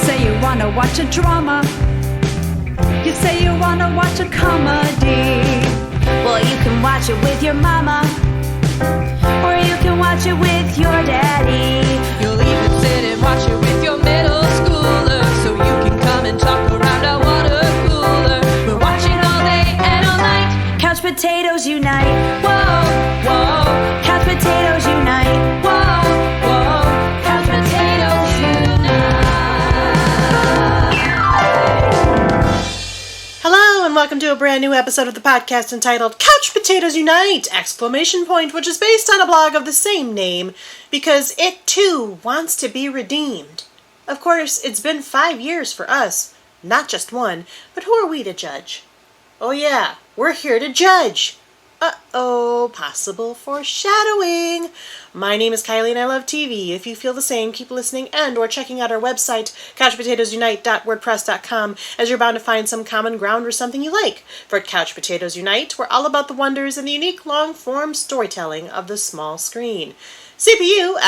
say you wanna watch a drama. You say you wanna watch a comedy. Well, you can watch it with your mama, or you can watch it with your daddy. You'll even sit and watch it with your middle schooler, so you can come and talk around a water cooler. We're watching all day and all night. Couch potatoes unite. Whoa, whoa, Couch potatoes unite. whoa, whoa. Couch potatoes unite. Hello and welcome to a brand new episode of the podcast entitled Couch Potatoes Unite! Which is based on a blog of the same name because it too wants to be redeemed. Of course, it's been 5 years for us, not just one, but who are we to judge? Oh yeah, we're here to judge! Uh-oh, possible foreshadowing. My name is Kylie and I love TV. If you feel the same, keep listening and or checking out our website, couchpotatoesunite.wordpress.com, as you're bound to find some common ground or something you like. For Couch Potatoes Unite, we're all about the wonders and the unique long-form storytelling of the small screen. CPU!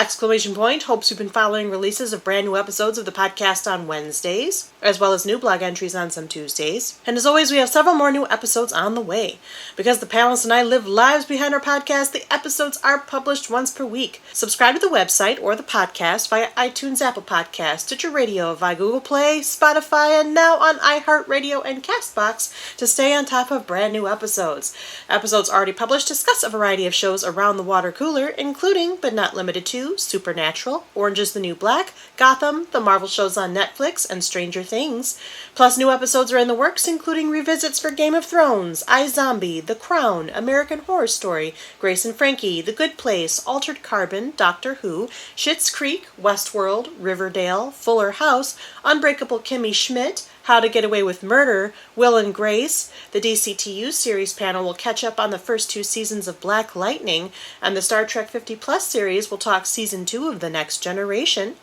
Hopes you've been following releases of brand new episodes of the podcast on Wednesdays, as well as new blog entries on some Tuesdays. And as always, we have several more new episodes on the way. Because the panelists and I live lives behind our podcast, the episodes are published once per week. Subscribe to the website or the podcast via iTunes, Apple Podcasts, Stitcher Radio, via Google Play, Spotify, and now on iHeartRadio and CastBox to stay on top of brand new episodes. Episodes already published discuss a variety of shows around the water cooler, including, but not limited to, Supernatural, Orange is the New Black, Gotham, the Marvel shows on Netflix, and Stranger Things. Plus new episodes are in the works, including revisits for Game of Thrones, iZombie, The Crown, American Horror Story, Grace and Frankie, The Good Place, Altered Carbon, Doctor Who, Schitt's Creek, Westworld, Riverdale, Fuller House, Unbreakable Kimmy Schmidt, How to Get Away with Murder, Will and Grace. The DCTU series panel will catch up on the first 2 seasons of Black Lightning, and the Star Trek 50 Plus series will talk season 2 of The Next Generation.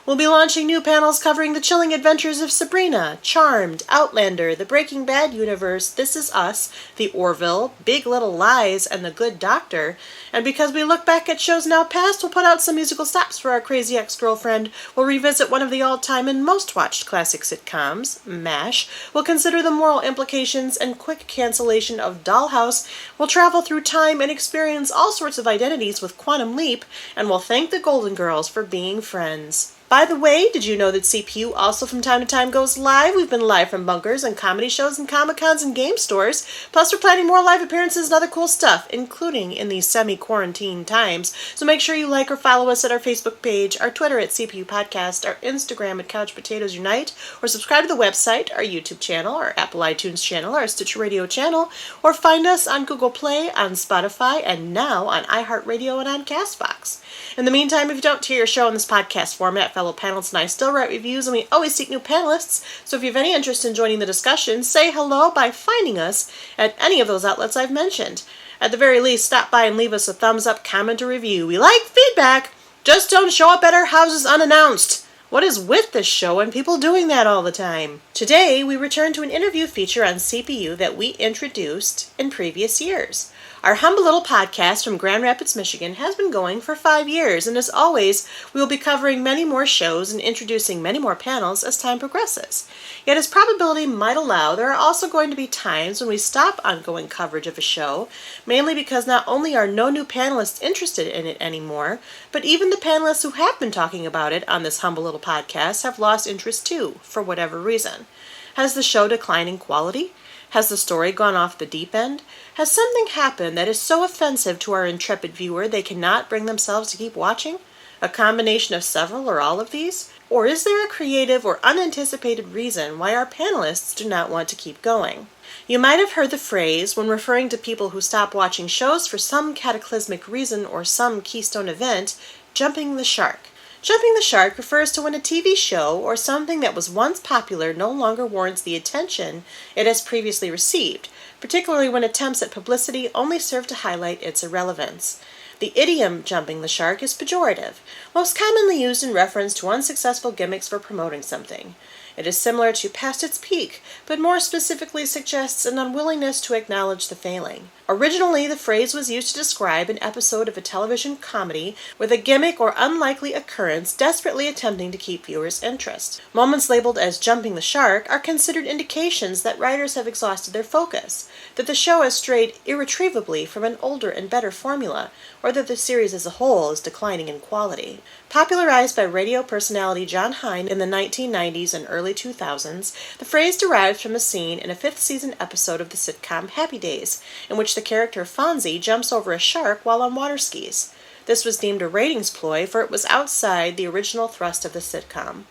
We'll be launching new panels covering the chilling adventures of Sabrina, Charmed, Outlander, the Breaking Bad universe, This Is Us, The Orville, Big Little Lies, and The Good Doctor. And because we look back at shows now past, we'll put out some musical stops for our crazy ex-girlfriend. We'll revisit one of the all-time and most watched classic sitcoms, MASH. We'll consider the moral implications and quick cancellation of Dollhouse. We'll travel through time and experience all sorts of identities with Quantum Leap. And we'll thank the Golden Girls for being friends. By the way, did you know that CPU also from time to time goes live? We've been live from bunkers and comedy shows and Comic-Cons and game stores. Plus, we're planning more live appearances and other cool stuff, including in these semi-quarantine times. So make sure you like or follow us at our Facebook page, our Twitter at CPU Podcast, our Instagram at Couch Potatoes Unite, or subscribe to the website, our YouTube channel, our Apple iTunes channel, our Stitcher Radio channel, or find us on Google Play, on Spotify, and now on iHeartRadio and on CastBox. In the meantime, if you don't hear your show in this podcast format, fellow panelists and I still write reviews, and we always seek new panelists. So if you have any interest in joining the discussion, say hello by finding us at any of those outlets I've mentioned. At the very least, stop by and leave us a thumbs up, comment, or review. We like feedback. Just don't show up at our houses unannounced. What is with this show and people doing that all the time? Today, we return to an interview feature on CPU that we introduced in previous years. Our humble little podcast from Grand Rapids, Michigan has been going for 5 years, and as always, we will be covering many more shows and introducing many more panels as time progresses. Yet as probability might allow, there are also going to be times when we stop ongoing coverage of a show, mainly because not only are no new panelists interested in it anymore, but even the panelists who have been talking about it on this humble little podcast have lost interest too, for whatever reason. Has the show declined in quality? Has the story gone off the deep end? Has something happened that is so offensive to our intrepid viewer they cannot bring themselves to keep watching? A combination of several or all of these? Or is there a creative or unanticipated reason why our panelists do not want to keep going? You might have heard the phrase, when referring to people who stop watching shows for some cataclysmic reason or some keystone event, jumping the shark. Jumping the shark refers to when a TV show or something that was once popular no longer warrants the attention it has previously received, particularly when attempts at publicity only serve to highlight its irrelevance. The idiom jumping the shark is pejorative, most commonly used in reference to unsuccessful gimmicks for promoting something. It is similar to past its peak, but more specifically suggests an unwillingness to acknowledge the failing. Originally, the phrase was used to describe an episode of a television comedy with a gimmick or unlikely occurrence desperately attempting to keep viewers' interest. Moments labeled as jumping the shark are considered indications that writers have exhausted their focus, that the show has strayed irretrievably from an older and better formula, or that the series as a whole is declining in quality. Popularized by radio personality John Hine in the 1990s and early 2000s, the phrase derives from a scene in a fifth-season episode of the sitcom Happy Days, in which the character Fonzie jumps over a shark while on water skis. This was deemed a ratings ploy, for it was outside the original thrust of the sitcom.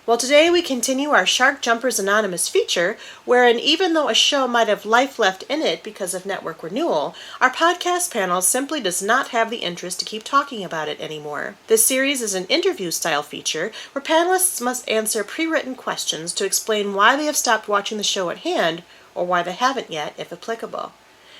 Well, today we continue our Shark Jumpers Anonymous feature, wherein even though a show might have life left in it because of network renewal, our podcast panel simply does not have the interest to keep talking about it anymore. This series is an interview-style feature where panelists must answer pre-written questions to explain why they have stopped watching the show at hand, or why they haven't yet, if applicable.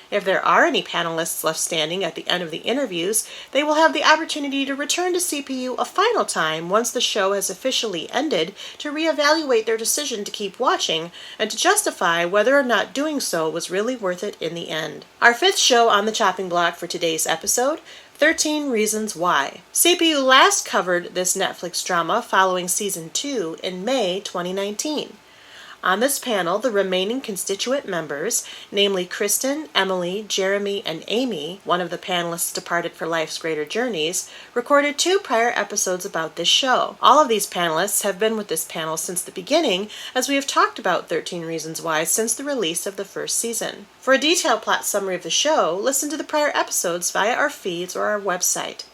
If there are any panelists left standing at the end of the interviews, they will have the opportunity to return to CPU a final time once the show has officially ended to reevaluate their decision to keep watching and to justify whether or not doing so was really worth it in the end. Our fifth show on the chopping block for today's episode, 13 Reasons Why. CPU last covered this Netflix drama following Season 2 in May 2019. On this panel, the remaining constituent members, namely Kristen, Emily, Jeremy, and Amie, one of the panelists departed for life's greater journeys, recorded 2 prior episodes about this show. All of these panelists have been with this panel since the beginning, as we have talked about 13 Reasons Why since the release of the first season. For a detailed plot summary of the show, listen to the prior episodes via our feeds or our website.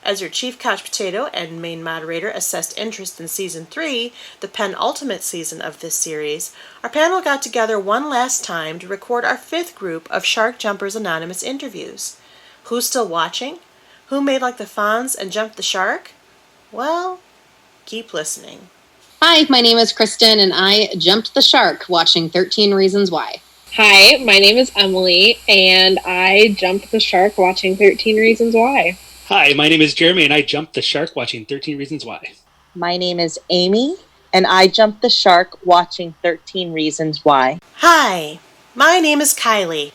As your chief couch potato and main moderator assessed interest in Season 3, the penultimate season of this series, our panel got together one last time to record our 5th group of Shark Jumpers Anonymous interviews. Who's still watching? Who made like the Fonz and jumped the shark? Well, keep listening. Hi, my name is Kristen, and I jumped the shark watching 13 Reasons Why. Hi, my name is Emily, and I jumped the shark watching 13 Reasons Why. Hi, my name is Jeremy, and I jumped the shark watching 13 Reasons Why. My name is Amie, and I jumped the shark watching 13 Reasons Why. Hi, my name is Kylie,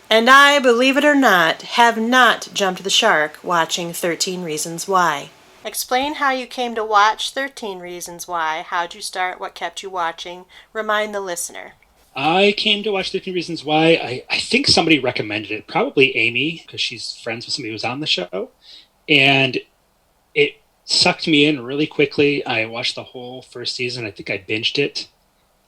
and I, believe it or not, have not jumped the shark watching 13 Reasons Why. Explain how you came to watch 13 Reasons Why. How'd you start? What kept you watching? Remind the listener. I came to watch 13 Reasons Why. I think somebody recommended it, probably Amie, because she's friends with somebody who was on the show. And it sucked me in really quickly. I watched the whole first season. I think I binged it.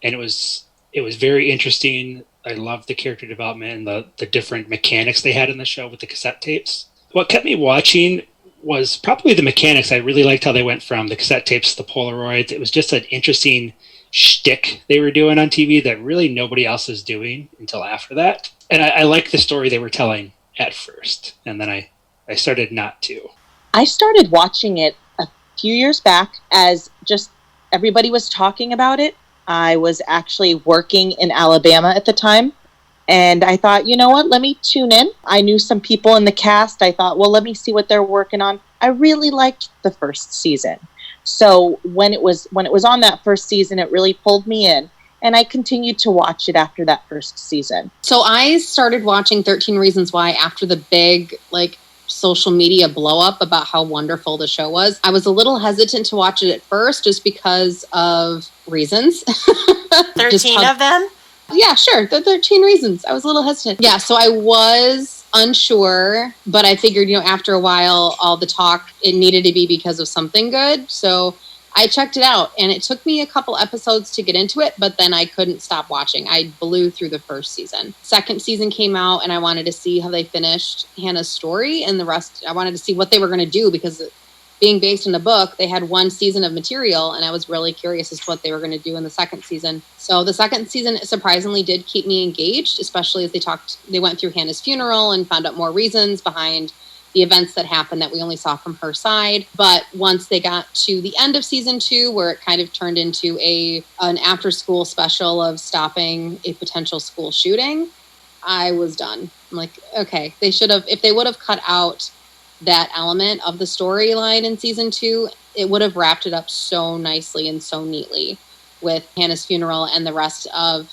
And it was very interesting. I loved the character development and the different mechanics they had in the show with the cassette tapes. What kept me watching was probably the mechanics. I really liked how they went from the cassette tapes to the Polaroids. It was just an interesting shtick they were doing on TV that really nobody else is doing until after that. And I liked the story they were telling at first. And then I started not to. I started watching it a few years back as just everybody was talking about it. I was actually working in Alabama at the time. And I thought, you know what, let me tune in. I knew some people in the cast. I thought, well, let me see what they're working on. I really liked the first season. So when it was on that first season, it really pulled me in. And I continued to watch it after that first season. So I started watching 13 Reasons Why after the big, social media blow up about how wonderful the show was. I was a little hesitant to watch it at first just because of reasons. 13 of them? Yeah, sure. The 13 reasons. I was a little hesitant. Yeah, so I was unsure, but I figured, after a while, all the talk, it needed to be because of something good. So I checked it out, and it took me a couple episodes to get into it, but then I couldn't stop watching. I blew through the first season. Second season came out, and I wanted to see how they finished Hannah's story, and the rest, I wanted to see what they were going to do, because being based in a book, they had one season of material, and I was really curious as to what they were going to do in the second season. So the second season surprisingly did keep me engaged, especially as they went through Hannah's funeral and found out more reasons behind the events that happened that we only saw from her side. But once they got to the end of season 2, where it kind of turned into an after-school special of stopping a potential school shooting, I was done. I'm like, okay, if they would have cut out that element of the storyline in season 2, it would have wrapped it up so nicely and so neatly with Hannah's funeral and the rest of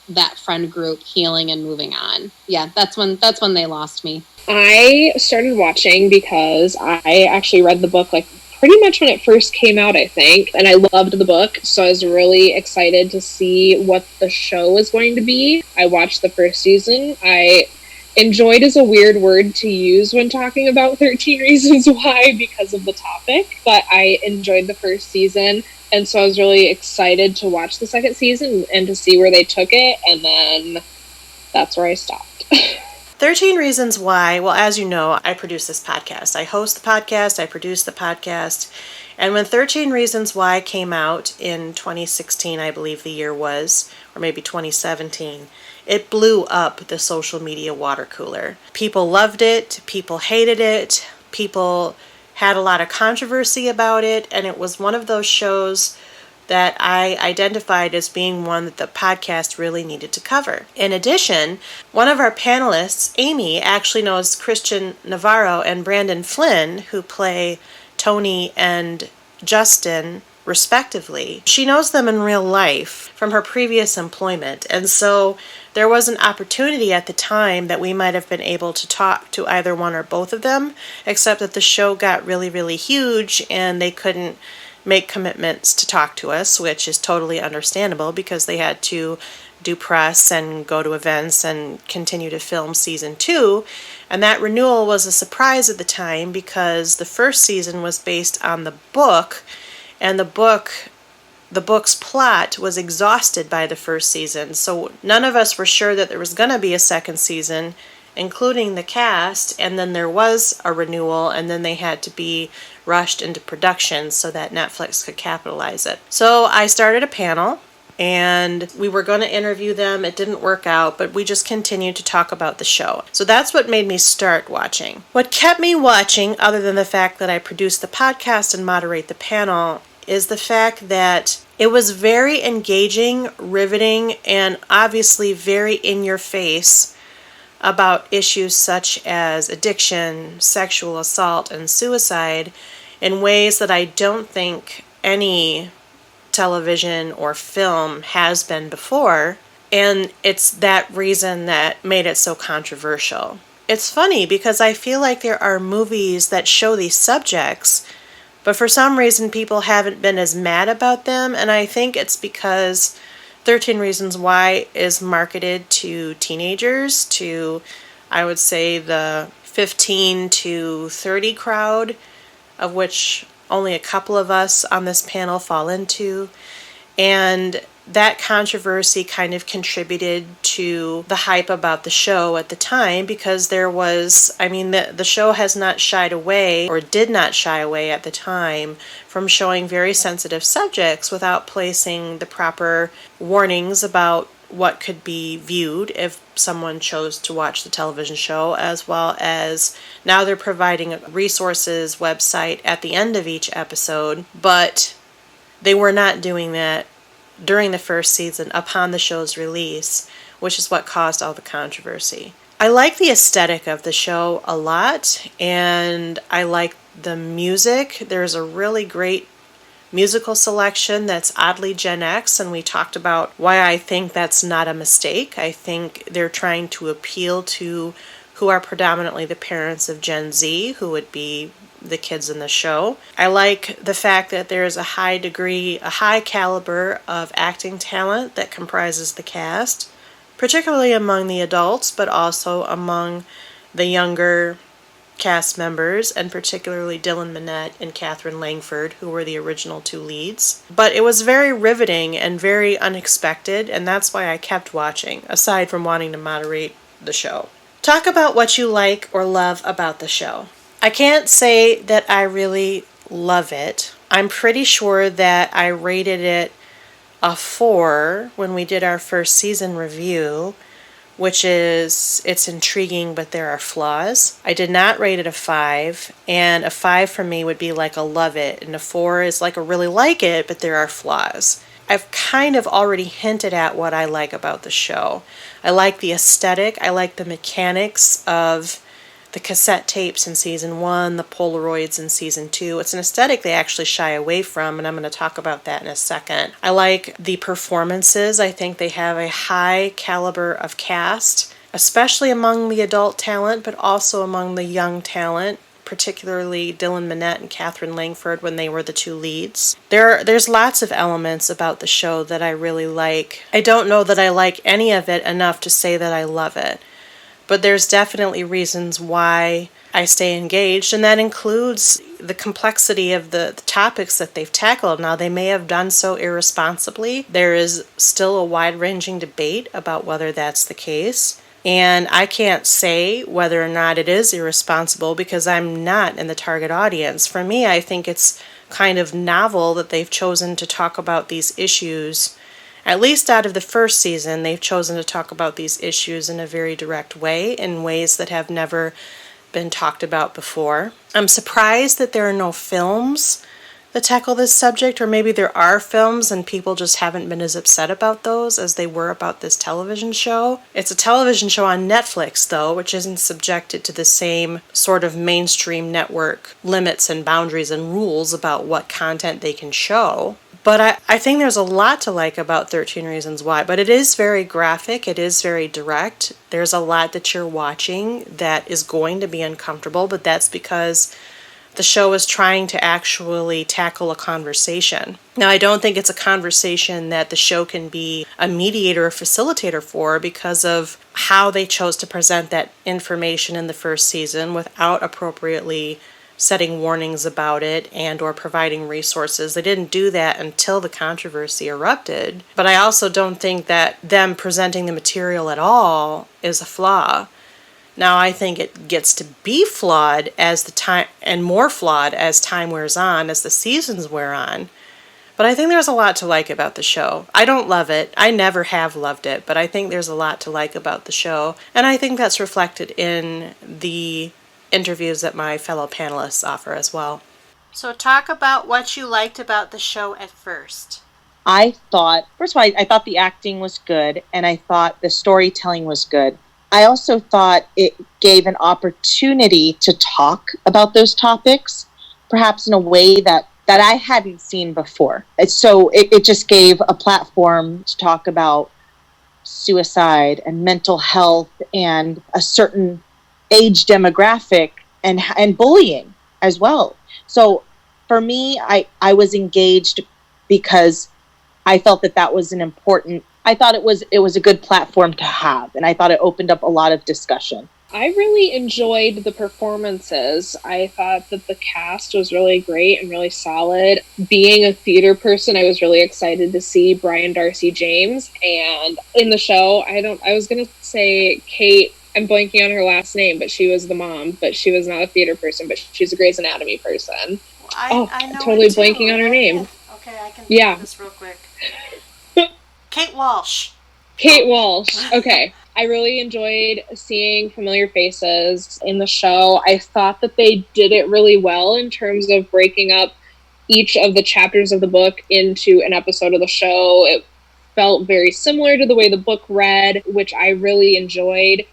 that friend group healing and moving on. Yeah, that's when they lost me. I started watching because I actually read the book like pretty much when it first came out, I think, and I loved the book, so I was really excited to see what the show was going to be. I watched the first season. I enjoyed is a weird word to use when talking about 13 Reasons Why because of the topic, but I enjoyed the first season, and so I was really excited to watch the second season and to see where they took it, and then that's where I stopped. 13 Reasons Why, well, as you know, I produce this podcast. I host the podcast, I produce the podcast, and when 13 Reasons Why came out in 2016, I believe the year was, or maybe 2017, it blew up the social media water cooler. People loved it, people hated it, people had a lot of controversy about it, and it was one of those shows that I identified as being one that the podcast really needed to cover. In addition, one of our panelists, Amie, actually knows Christian Navarro and Brandon Flynn, who play Tony and Justin, respectively. She knows them in real life from her previous employment, and so there was an opportunity at the time that we might have been able to talk to either one or both of them, except that the show got really, really huge and they couldn't make commitments to talk to us, which is totally understandable because they had to do press and go to events and continue to film season 2. And that renewal was a surprise at the time because the first season was based on the book, and the book's plot was exhausted by the first season. So none of us were sure that there was going to be a second season, including the cast, and then there was a renewal, and then they had to be rushed into production so that Netflix could capitalize it. So I started a panel, and we were going to interview them. It didn't work out, but we just continued to talk about the show. So that's what made me start watching. What kept me watching, other than the fact that I produce the podcast and moderate the panel, is the fact that it was very engaging, riveting, and obviously very in your face about issues such as addiction, sexual assault, and suicide in ways that I don't think any television or film has been before, and it's that reason that made it so controversial. It's funny because I feel like there are movies that show these subjects, but for some reason people haven't been as mad about them, and I think it's because 13 Reasons Why is marketed to teenagers, to, I would say, the 15 to 30 crowd, of which only a couple of us on this panel fall into. And that controversy kind of contributed to the hype about the show at the time, because there was, the show has not shied away, or did not shy away at the time, from showing very sensitive subjects without placing the proper warnings about what could be viewed if someone chose to watch the television show, as well as now they're providing a resources website at the end of each episode, but they were not doing that during the first season upon the show's release, which is what caused all the controversy. I like the aesthetic of the show a lot, and I like the music. There's a really great musical selection that's oddly Gen X, and we talked about why I think that's not a mistake. I think they're trying to appeal to who are predominantly the parents of Gen Z, who would be the kids in the show. I like the fact that there's a high caliber of acting talent that comprises the cast, particularly among the adults, but also among the younger cast members, and particularly Dylan Minnette and Katherine Langford, who were the original 2 leads. But it was very riveting and very unexpected, and that's why I kept watching, aside from wanting to moderate the show. Talk about what you like or love about the show. I can't say that I really love it. I'm pretty sure that I rated it a 4 when we did our first season review, which is, it's intriguing, but there are flaws. I did not rate it a 5, and a 5 for me would be like a love it, and a 4 is like a really like it, but there are flaws. I've kind of already hinted at what I like about the show. I like the aesthetic. I like the mechanics of the cassette tapes in season 1, the Polaroids in season 2. It's an aesthetic they actually shy away from, and I'm going to talk about that in a second. I like the performances. I think they have a high caliber of cast, especially among the adult talent, but also among the young talent, particularly Dylan Minnette and Katherine Langford when they were the two leads. There's lots of elements about the show that I really like. I don't know that I like any of it enough to say that I love it, but there's definitely reasons why I stay engaged, and that includes the complexity of the topics that they've tackled. Now, they may have done so irresponsibly. There is still a wide-ranging debate about whether that's the case. And I can't say whether or not it is irresponsible because I'm not in the target audience. For me, I think it's kind of novel that they've chosen to talk about these issues. At least out of the first season, they've chosen to talk about these issues in a very direct way, in ways that have never been talked about before. I'm surprised that there are no films that tackle this subject, or maybe there are films and people just haven't been as upset about those as they were about this television show. It's a television show on Netflix, though, which isn't subjected to the same sort of mainstream network limits and boundaries and rules about what content they can show. But I think there's a lot to like about 13 Reasons Why. But it is very graphic. It is very direct. There's a lot that you're watching that is going to be uncomfortable, but that's because the show is trying to actually tackle a conversation. Now, I don't think it's a conversation that the show can be a mediator or facilitator for because of how they chose to present that information in the first season without appropriately setting warnings about it and or providing resources. They didn't do that until the controversy erupted. But I also don't think that them presenting the material at all is a flaw. Now, I think it gets to be flawed as the time, and more flawed as time wears on, as the seasons wear on. But I think there's a lot to like about the show. I don't love it. I never have loved it, but I think there's a lot to like about the show. And I think that's reflected in the interviews that my fellow panelists offer as well. So talk about what you liked about the show at first. I thought, first of all, I thought the acting was good, and I thought the storytelling was good. I also thought it gave an opportunity to talk about those topics, perhaps in a way that I hadn't seen before. So it just gave a platform to talk about suicide and mental health and a certain age demographic and bullying as well. So for me, I was engaged because I felt that was an important, I thought it was a good platform to have, and I thought it opened up a lot of discussion. I really enjoyed the performances. I thought that the cast was really great and really solid. Being a theater person, I was really excited to see Brian Darcy James. And in the show, I was going to say Kate, I'm blanking on her last name, but she was the mom, but she was not a theater person, but she's a Grey's Anatomy person. I know totally it too. blanking on her name. Okay, I can do this real quick. Kate Walsh. Kate Walsh. Okay. I really enjoyed seeing familiar faces in the show. I thought that they did it really well in terms of breaking up each of the chapters of the book into an episode of the show. It felt very similar to the way the book read, which I really enjoyed.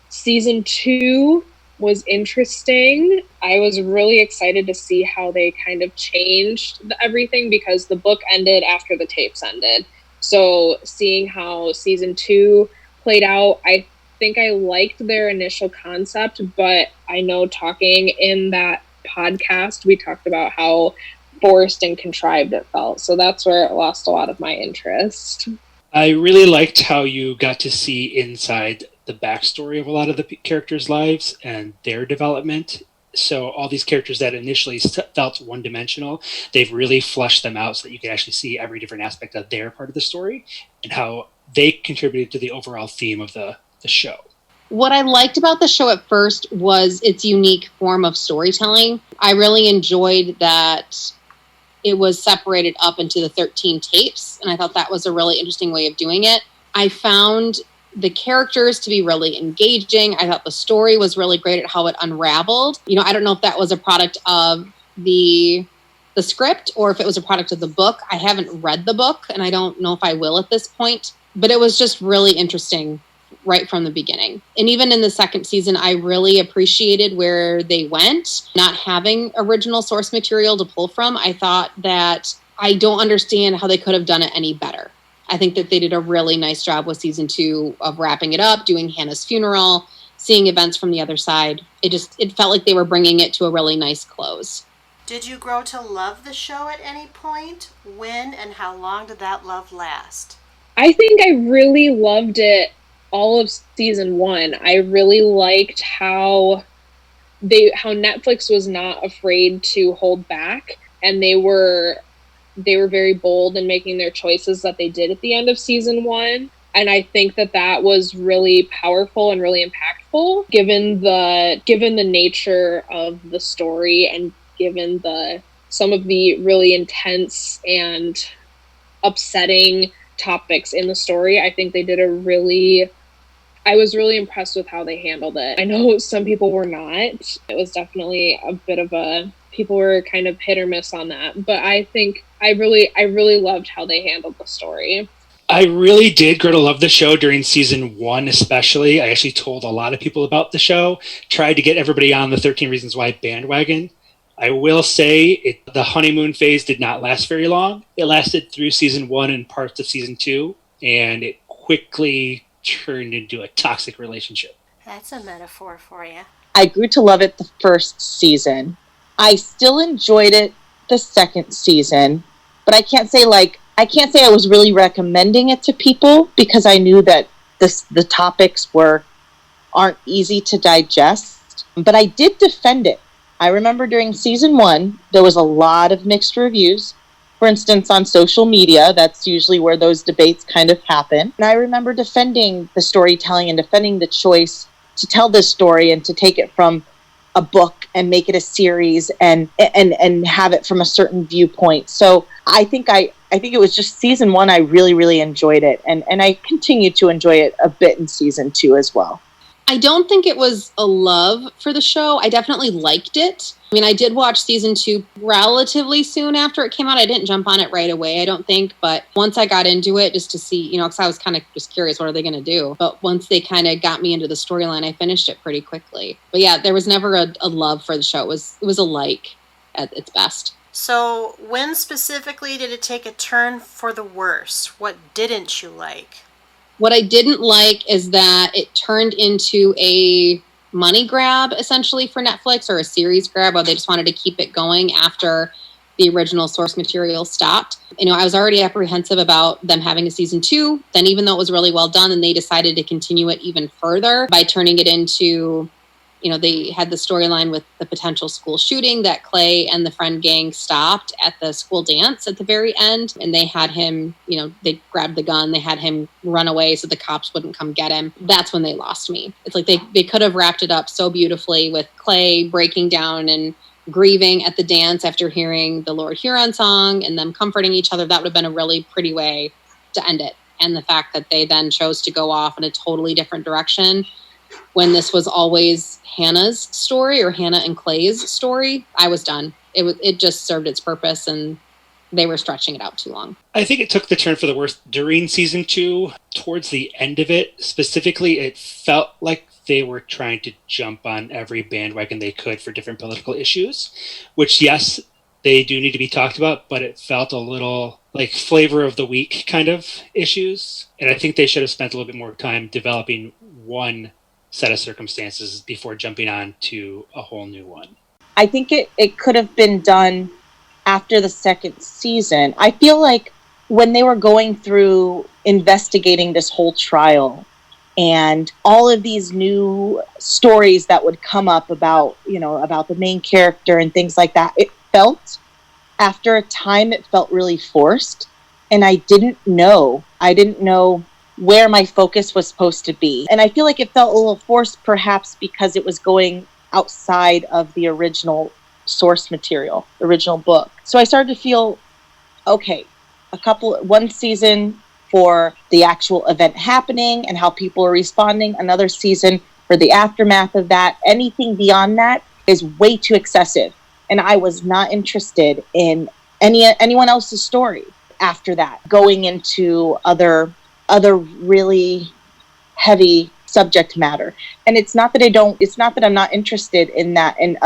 Season 2 was interesting. I was really excited to see how they kind of changed everything because the book ended after the tapes ended. So seeing how season 2 played out, I think I liked their initial concept, but I know talking in that podcast, we talked about how forced and contrived it felt. So that's where it lost a lot of my interest. I really liked how you got to see inside the backstory of a lot of the characters' lives and their development. So all these characters that initially felt one-dimensional, they've really flushed them out so that you can actually see every different aspect of their part of the story and how they contributed to the overall theme of the show. What I liked about the show at first was its unique form of storytelling. I really enjoyed that it was separated up into the 13 tapes, and I thought that was a really interesting way of doing it. I found the characters to be really engaging. I thought the story was really great at how it unraveled. You know, I don't know if that was a product of the script or if it was a product of the book. I haven't read the book, and I don't know if I will at this point. But it was just really interesting right from the beginning. And even in the second season, I really appreciated where they went, not having original source material to pull from. I thought that I don't understand how they could have done it any better. I think that they did a really nice job with season 2 of wrapping it up, doing Hannah's funeral, seeing events from the other side. It felt like they were bringing it to a really nice close. Did you grow to love the show at any point? When and how long did that love last? I think I really loved it all of season 1. I really liked how Netflix was not afraid to hold back, and they were very bold in making their choices that they did at the end of season 1. And I think that was really powerful and really impactful, given the nature of the story and given some of the really intense and upsetting topics in the story. I think they did I was really impressed with how they handled it. I know some people were not. It was definitely a bit of people were kind of hit or miss on that. But I think I really loved how they handled the story. I really did grow to love the show during season 1, especially. I actually told a lot of people about the show, tried to get everybody on the 13 Reasons Why bandwagon. I will say the honeymoon phase did not last very long. It lasted through season 1 and parts of season 2, and it quickly turned into a toxic relationship. That's a metaphor for you. I grew to love it the first season. I still enjoyed it the second season, but I can't say I was really recommending it to people because I knew that the topics aren't easy to digest. But I did defend it. I remember during season 1, there was a lot of mixed reviews. For instance, on social media, that's usually where those debates kind of happen. And I remember defending the storytelling and defending the choice to tell this story and to take it from a book and make it a series and have it from a certain viewpoint. So I think it was just season 1. I really, really enjoyed it. And I continue to enjoy it a bit in season 2 as well. I don't think it was a love for the show. I definitely liked it. I mean, I did watch season 2 relatively soon after it came out. I didn't jump on it right away, I don't think. But once I got into it, just to see, because I was kind of just curious, what are they going to do? But once they kind of got me into the storyline, I finished it pretty quickly. But yeah, there was never a love for the show. It was a like at its best. So when specifically did it take a turn for the worse? What didn't you like? What I didn't like is that it turned into a money grab, essentially, for Netflix, or a series grab, or they just wanted to keep it going after the original source material stopped. I was already apprehensive about them having a season 2. Then, even though it was really well done, and they decided to continue it even further by turning it into, they had the storyline with the potential school shooting that Clay and the friend gang stopped at the school dance at the very end. And they had him, they grabbed the gun, they had him run away so the cops wouldn't come get him. That's when they lost me. It's like they could have wrapped it up so beautifully with Clay breaking down and grieving at the dance after hearing the Lord Huron song and them comforting each other. That would have been a really pretty way to end it. And the fact that they then chose to go off in a totally different direction when this was always Hannah's story, or Hannah and Clay's story, I was done. It just served its purpose, and they were stretching it out too long. I think it took the turn for the worse during season 2. Towards the end of it, specifically, it felt like they were trying to jump on every bandwagon they could for different political issues, which, yes, they do need to be talked about, but it felt a little like flavor of the week kind of issues. And I think they should have spent a little bit more time developing one set of circumstances before jumping on to a whole new one. I think it could have been done after the second season. I feel like when they were going through investigating this whole trial and all of these new stories that would come up about the main character and things like that, after a time it felt really forced, and I didn't know where my focus was supposed to be. And I feel like it felt a little forced, perhaps because it was going outside of the original source material, the original book. So I started to feel, okay, one season for the actual event happening and how people are responding, another season for the aftermath of that. Anything beyond that is way too excessive. And I was not interested in anyone else's story after that, going into other really heavy subject matter. And it's not that I'm not interested in that and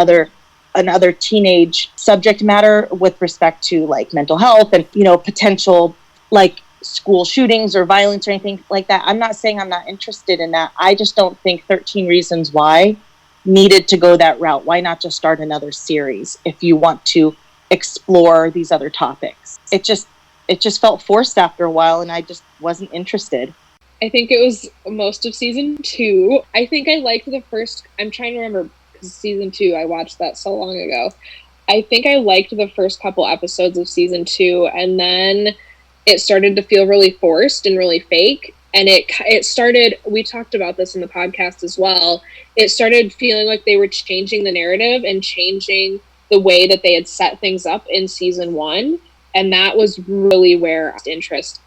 another teenage subject matter with respect to like mental health and, potential like school shootings or violence or anything like that. I'm not saying I'm not interested in that. I just don't think 13 Reasons Why needed to go that route. Why not just start another series if you want to explore these other topics? It just felt forced after a while, and I just wasn't interested. I think it was most of season 2. I think I liked the first, I'm trying to remember, because season 2, I watched that so long ago. I think I liked the first couple episodes of season 2, and then it started to feel really forced and really fake. And it started, we talked about this in the podcast as well, it started feeling like they were changing the narrative and changing the way that they had set things up in season 1. And that was really where interest,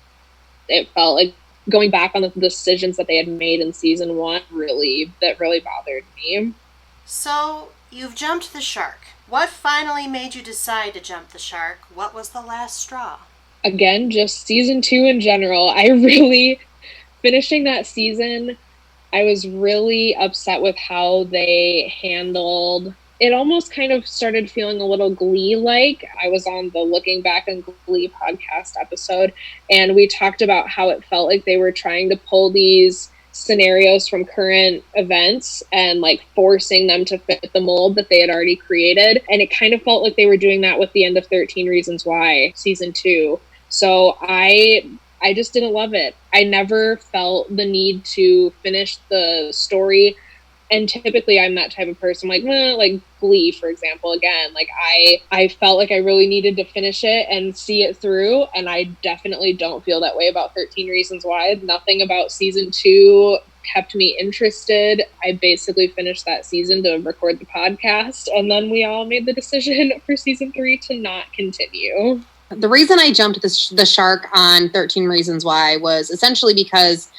it felt like going back on the decisions that they had made in season 1 really bothered me. So you've jumped the shark. What finally made you decide to jump the shark? What was the last straw? Again, just season 2 in general. Finishing that season, I was really upset with how they handled. It almost kind of started feeling a little Glee-like. I was on the Looking Back on Glee podcast episode, and we talked about how it felt like they were trying to pull these scenarios from current events and like forcing them to fit the mold that they had already created. And it kind of felt like they were doing that with the end of 13 Reasons Why season 2. So I just didn't love it. I never felt the need to finish the story. And typically I'm that type of person, like Glee, for example, again, like I felt like I really needed to finish it and see it through. And I definitely don't feel that way about 13 Reasons Why. Nothing about season 2 kept me interested. I basically finished that season to record the podcast. And then we all made the decision for season 3 to not continue. The reason I jumped the shark on 13 Reasons Why was essentially because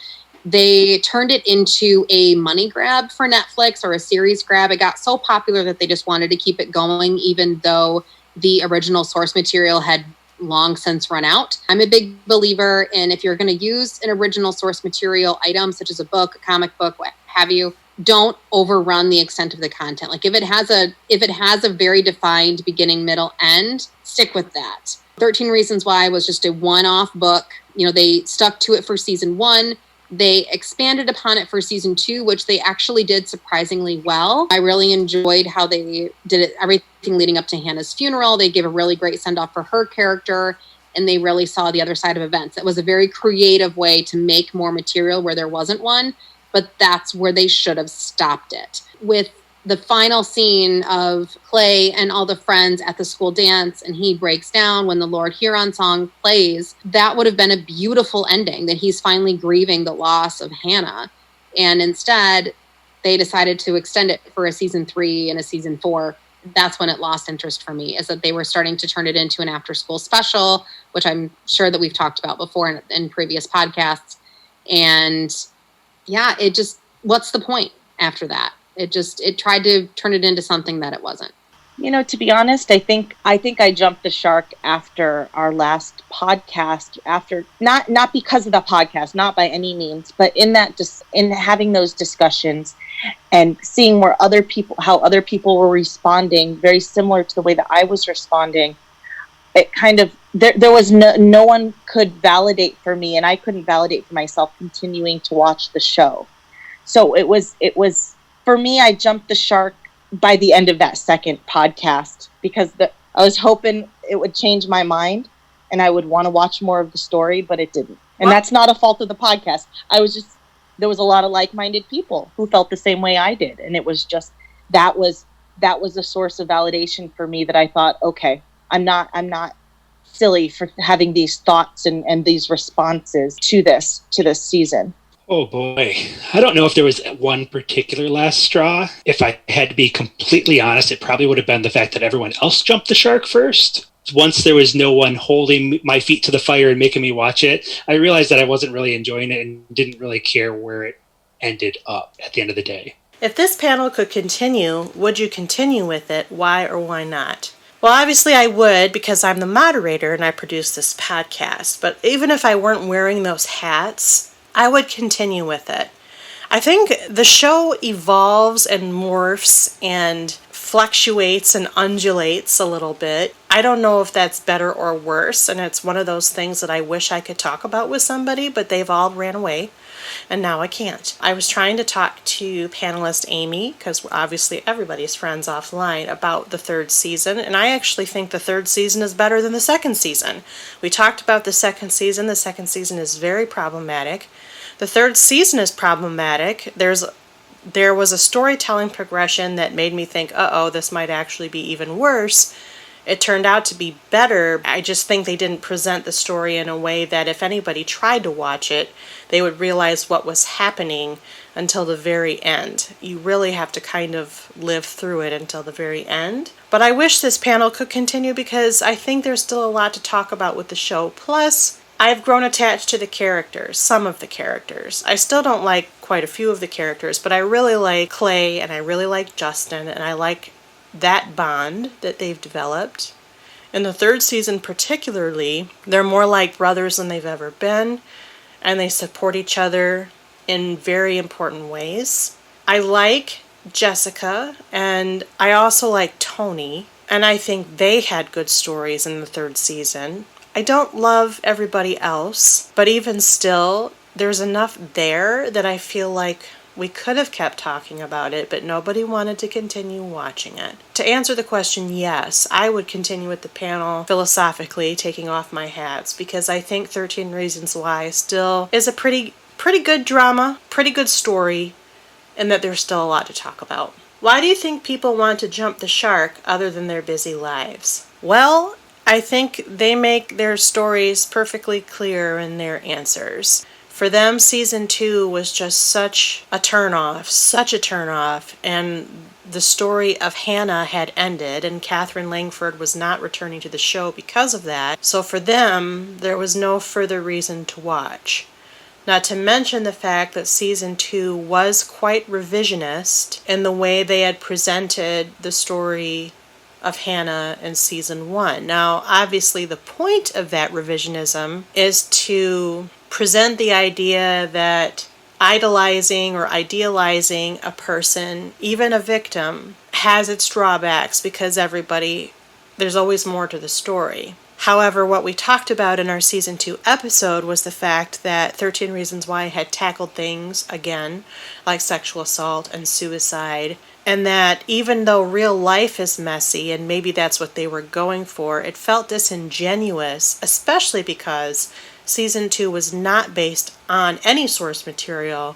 they turned it into a money grab for Netflix, or a series grab. It got so popular that they just wanted to keep it going, even though the original source material had long since run out. I'm a big believer in, if you're going to use an original source material item, such as a book, a comic book, what have you, don't overrun the extent of the content. Like if it has a very defined beginning, middle, end, stick with that. 13 Reasons Why was just a one-off book. They stuck to it for season 1. They expanded upon it for season 2, which they actually did surprisingly well. I really enjoyed how they did it, everything leading up to Hannah's funeral. They gave a really great send-off for her character, and they really saw the other side of events. It was a very creative way to make more material where there wasn't one, but that's where they should have stopped it. With the final scene of Clay and all the friends at the school dance, and he breaks down when the Lord Huron song plays, that would have been a beautiful ending, that he's finally grieving the loss of Hannah. And instead, they decided to extend it for a season 3 and a season 4. That's when it lost interest for me, is that they were starting to turn it into an after-school special, which I'm sure that we've talked about before in previous podcasts. And yeah, it just, what's the point after that? It tried to turn it into something that it wasn't. To be honest, I think I jumped the shark after our last podcast, after not because of the podcast, not by any means, but in having those discussions and seeing how other people were responding, very similar to the way that I was responding. It kind of, there was no one could validate for me, and I couldn't validate for myself continuing to watch the show. So it was for me, I jumped the shark by the end of that second podcast, because I was hoping it would change my mind and I would want to watch more of the story, but it didn't. And that's not a fault of the podcast. There was a lot of like-minded people who felt the same way I did. And it was just, that was a source of validation for me, that I thought, okay, I'm not silly for having these thoughts and these responses to this season. Oh boy. I don't know if there was one particular last straw. If I had to be completely honest, it probably would have been the fact that everyone else jumped the shark first. Once there was no one holding my feet to the fire and making me watch it, I realized that I wasn't really enjoying it and didn't really care where it ended up at the end of the day. If this panel could continue, would you continue with it? Why or why not? Well, obviously I would, because I'm the moderator and I produce this podcast. But even if I weren't wearing those hats, I would continue with it. I think the show evolves and morphs and fluctuates and undulates a little bit. I don't know if that's better or worse, and it's one of those things that I wish I could talk about with somebody, but they've all ran away, and now I can't. I was trying to talk to panelist Amie, because obviously everybody's friends offline, about the third season, and I actually think the third season is better than the second season. We talked about the second season. The second season is very problematic. The third season is problematic. There was a storytelling progression that made me think, this might actually be even worse. It turned out to be better. I just think they didn't present the story in a way that if anybody tried to watch it, they would realize what was happening until the very end. You really have to kind of live through it until the very end. But I wish this panel could continue because I think there's still a lot to talk about with the show. Plus, I've grown attached to the characters, some of the characters. I still don't like quite a few of the characters, but I really like Clay and I really like Justin, and I like that bond that they've developed. In the third season particularly, they're more like brothers than they've ever been, and they support each other in very important ways. I like Jessica, and I also like Tony, and I think they had good stories in the third season. I don't love everybody else, but even still, there's enough there that I feel like we could have kept talking about it, but nobody wanted to continue watching it. To answer the question, yes, I would continue with the panel philosophically, taking off my hats, because I think 13 Reasons Why still is a pretty good drama, pretty good story, and that there's still a lot to talk about. Why do you think people want to jump the shark other than their busy lives? Well, I think they make their stories perfectly clear in their answers. For them, season 2 was just such a turnoff, and the story of Hannah had ended, and Katherine Langford was not returning to the show because of that. So for them, there was no further reason to watch. Not to mention the fact that season 2 was quite revisionist in the way they had presented the story of Hannah in season 1. Now, obviously, the point of that revisionism is to present the idea that idolizing or idealizing a person, even a victim, has its drawbacks because there's always more to the story. However, what we talked about in our season 2 episode was the fact that 13 Reasons Why had tackled things, again, like sexual assault and suicide, and that even though real life is messy, and maybe that's what they were going for, it felt disingenuous, especially because season 2 was not based on any source material,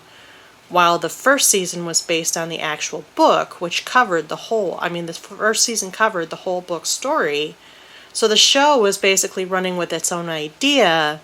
while the first season was based on the actual book, which covered the first season covered the whole book story. So the show was basically running with its own idea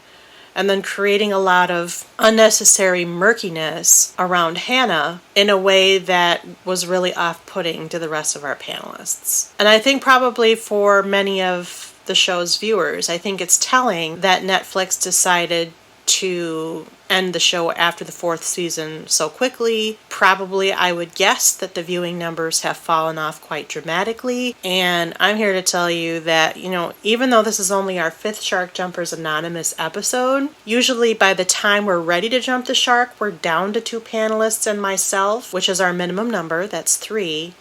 and then creating a lot of unnecessary murkiness around Hannah in a way that was really off-putting to the rest of our panelists. And I think probably for many of the show's viewers, I think it's telling that Netflix decided to end the show after the 4th season so quickly. Probably, I would guess that the viewing numbers have fallen off quite dramatically. And I'm here to tell you that, even though this is only our 5th Shark Jumpers Anonymous episode, usually by the time we're ready to jump the shark, we're down to 2 panelists and myself, which is our minimum number, that's 3.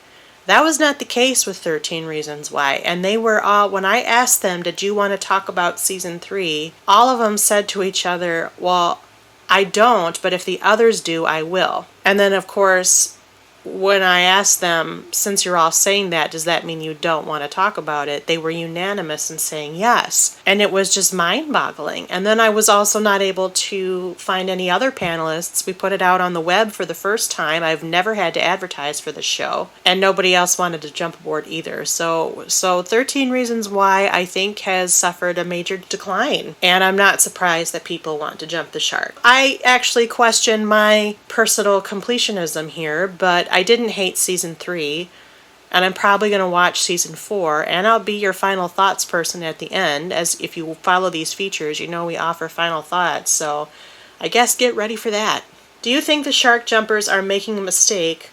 That was not the case with 13 Reasons Why. And they were all, when I asked them, did you want to talk about season 3? All of them said to each other, well, I don't, but if the others do, I will. And then, of course, when I asked them, since you're all saying that, does that mean you don't want to talk about it? They were unanimous in saying yes. And it was just mind-boggling. And then I was also not able to find any other panelists. We put it out on the web for the first time. I've never had to advertise for the show. And nobody else wanted to jump aboard either. So 13 Reasons Why, I think, has suffered a major decline. And I'm not surprised that people want to jump the shark. I actually question my personal completionism here, but I didn't hate season 3, and I'm probably going to watch season 4, and I'll be your final thoughts person at the end, as if you follow these features, we offer final thoughts, so I guess get ready for that. Do you think the shark jumpers are making a mistake?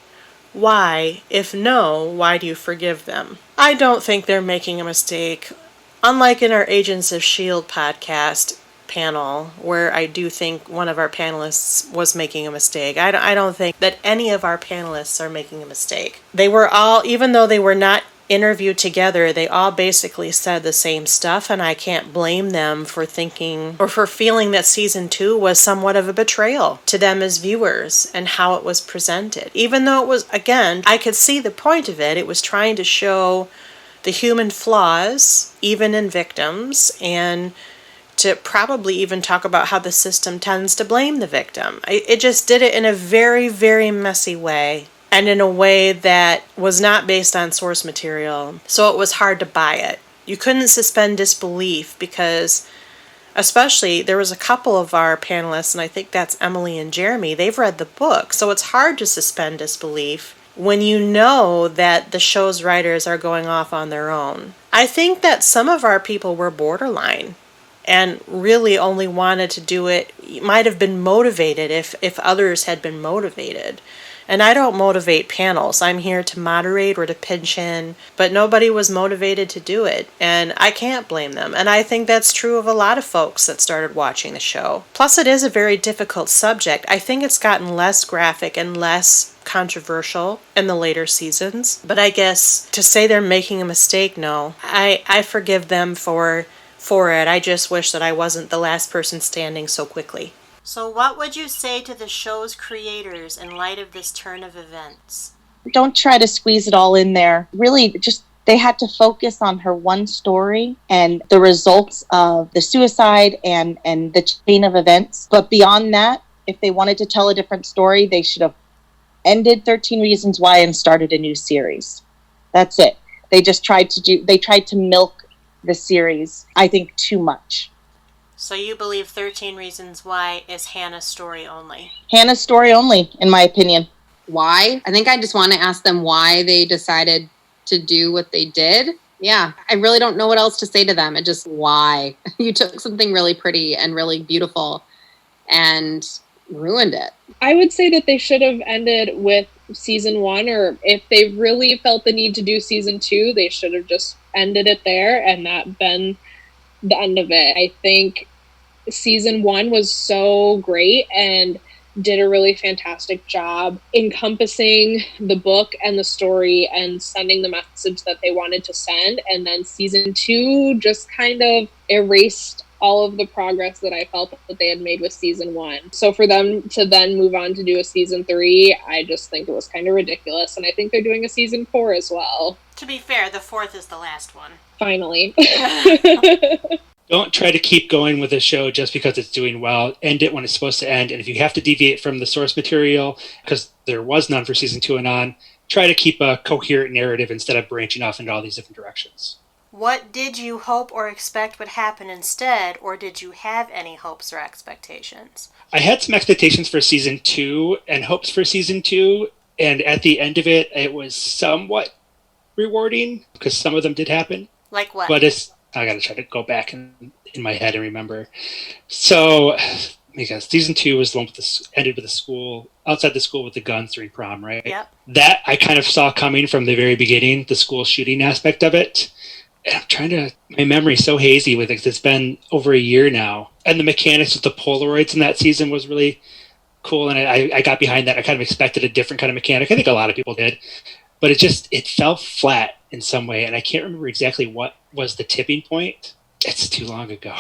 Why? If no, why do you forgive them? I don't think they're making a mistake. Unlike in our Agents of S.H.I.E.L.D. podcast, panel where I do think one of our panelists was making a mistake. I don't think that any of our panelists are making a mistake. They were all, even though they were not interviewed together, they all basically said the same stuff, and I can't blame them for thinking or for feeling that season 2 was somewhat of a betrayal to them as viewers and how it was presented. Even though it was, again, I could see the point of it. It was trying to show the human flaws, even in victims, and to probably even talk about how the system tends to blame the victim. It just did it in a very, very messy way, and in a way that was not based on source material, so it was hard to buy it. You couldn't suspend disbelief because, especially, there was a couple of our panelists, and I think that's Emily and Jeremy, they've read the book, so it's hard to suspend disbelief when you know that the show's writers are going off on their own. I think that some of our people were borderline and really only wanted to do it, might have been motivated if others had been motivated. And I don't motivate panels. I'm here to moderate or to pinch in, but nobody was motivated to do it, and I can't blame them. And I think that's true of a lot of folks that started watching the show. Plus, it is a very difficult subject. I think it's gotten less graphic and less controversial in the later seasons, but I guess to say they're making a mistake, no. I forgive them for it. I just wish that I wasn't the last person standing so quickly. So what would you say to the show's creators in light of this turn of events? Don't try to squeeze it all in there. Really, just they had to focus on her one story and the results of the suicide and the chain of events. But beyond that, if they wanted to tell a different story, they should have ended 13 Reasons Why and started a new series. That's it. They just tried to milk the series, I think, too much. So you believe 13 Reasons Why is Hannah's story only? Hannah's story only, in my opinion. Why? I think I just want to ask them why they decided to do what they did. Yeah, I really don't know what else to say to them. It just, why? You took something really pretty and really beautiful and ruined it. I would say that they should have ended with season 1, or if they really felt the need to do season 2, they should have just ended it there and that been the end of it. I think season 1 was so great and did a really fantastic job encompassing the book and the story and sending the message that they wanted to send. And then season 2 just kind of erased all of the progress that I felt that they had made with season 1. So for them to then move on to do a season 3, I just think it was kind of ridiculous. And I think they're doing a season 4 as well. To be fair, the 4th is the last one. Finally. Don't try to keep going with a show just because it's doing well. End it when it's supposed to end. And if you have to deviate from the source material, because there was none for season 2 and on, try to keep a coherent narrative instead of branching off into all these different directions. What did you hope or expect would happen instead, or did you have any hopes or expectations? I had some expectations for season 2 and hopes for season 2, and at the end of it, it was somewhat rewarding because some of them did happen. Like what? But I gotta try to go back in my head and remember. So, because season 2 was the one ended with the school, outside the school with the guns during prom, right? Yep. That I kind of saw coming from the very beginning, the school shooting aspect of it. And my memory's so hazy with it, 'cause it's been over a year now. And the mechanics with the Polaroids in that season was really cool, and I got behind that. I kind of expected a different kind of mechanic. I think a lot of people did. But it fell flat in some way, and I can't remember exactly what was the tipping point. It's too long ago.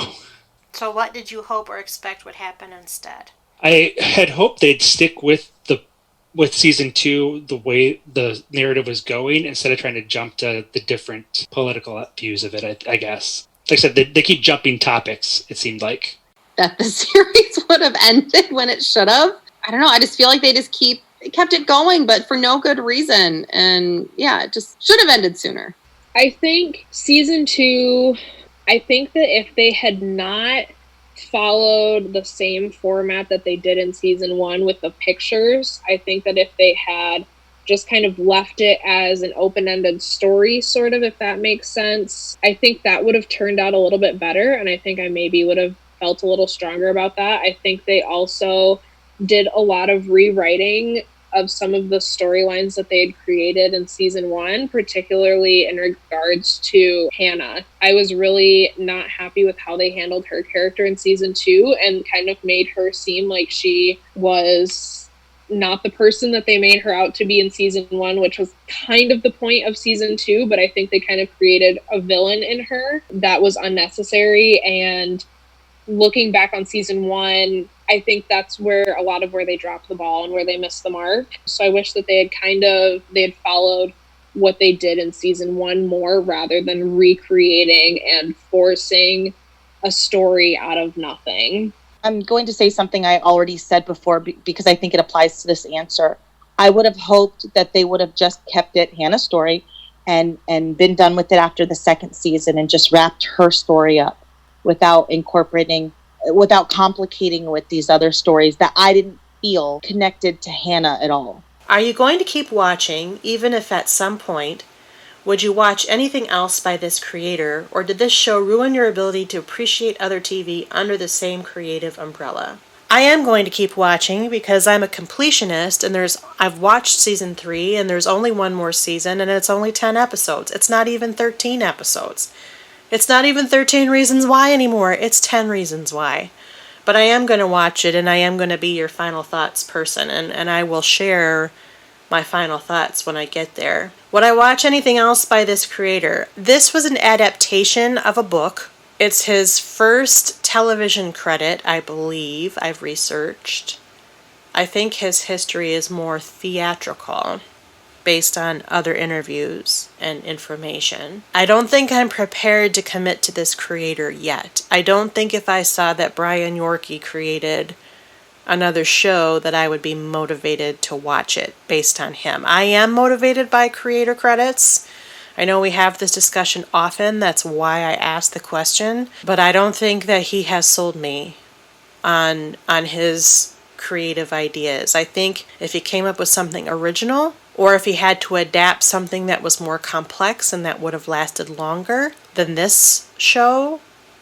So what did you hope or expect would happen instead? I had hoped they'd stick with season 2, the way the narrative was going, instead of trying to jump to the different political views of it, I guess. Like I said, they keep jumping topics, it seemed like. That the series would have ended when it should have. I don't know, I just feel like they kept it going, but for no good reason. And yeah, it just should have ended sooner. I think season 2, I think that if they had not followed the same format that they did in season 1 with the pictures, I think that if they had just kind of left it as an open-ended story, sort of, if that makes sense, I think that would have turned out a little bit better, and I think I maybe would have felt a little stronger about that. I think they also did a lot of rewriting of some of the storylines that they had created in season 1, particularly in regards to Hannah. I was really not happy with how they handled her character in season 2 and kind of made her seem like she was not the person that they made her out to be in season 1, which was kind of the point of season 2, but I think they kind of created a villain in her that was unnecessary. And looking back on season 1, I think that's where a lot of where they dropped the ball and where they missed the mark. So I wish that they had followed what they did in season 1 more, rather than recreating and forcing a story out of nothing. I'm going to say something I already said before because I think it applies to this answer. I would have hoped that they would have just kept it Hannah's story and been done with it after the second season and just wrapped her story up without complicating with these other stories that I didn't feel connected to Hannah at all. Are you going to keep watching, even if at some point, would you watch anything else by this creator, or did this show ruin your ability to appreciate other TV under the same creative umbrella? I am going to keep watching because I'm a completionist, and I've watched season 3, and there's only one more season, and it's only 10 episodes. It's not even 13 episodes. It's not even 13 Reasons Why anymore. It's 10 Reasons Why. But I am going to watch it, and I am going to be your final thoughts person, and I will share my final thoughts when I get there. Would I watch anything else by this creator? This was an adaptation of a book. It's his first television credit, I believe. I've researched. I think his history is more theatrical, based on other interviews and information. I don't think I'm prepared to commit to this creator yet. I don't think if I saw that Brian Yorkie created another show that I would be motivated to watch it based on him. I am motivated by creator credits. I know we have this discussion often. That's why I asked the question. But I don't think that he has sold me on his creative ideas. I think if he came up with something original, or if he had to adapt something that was more complex and that would have lasted longer than this show,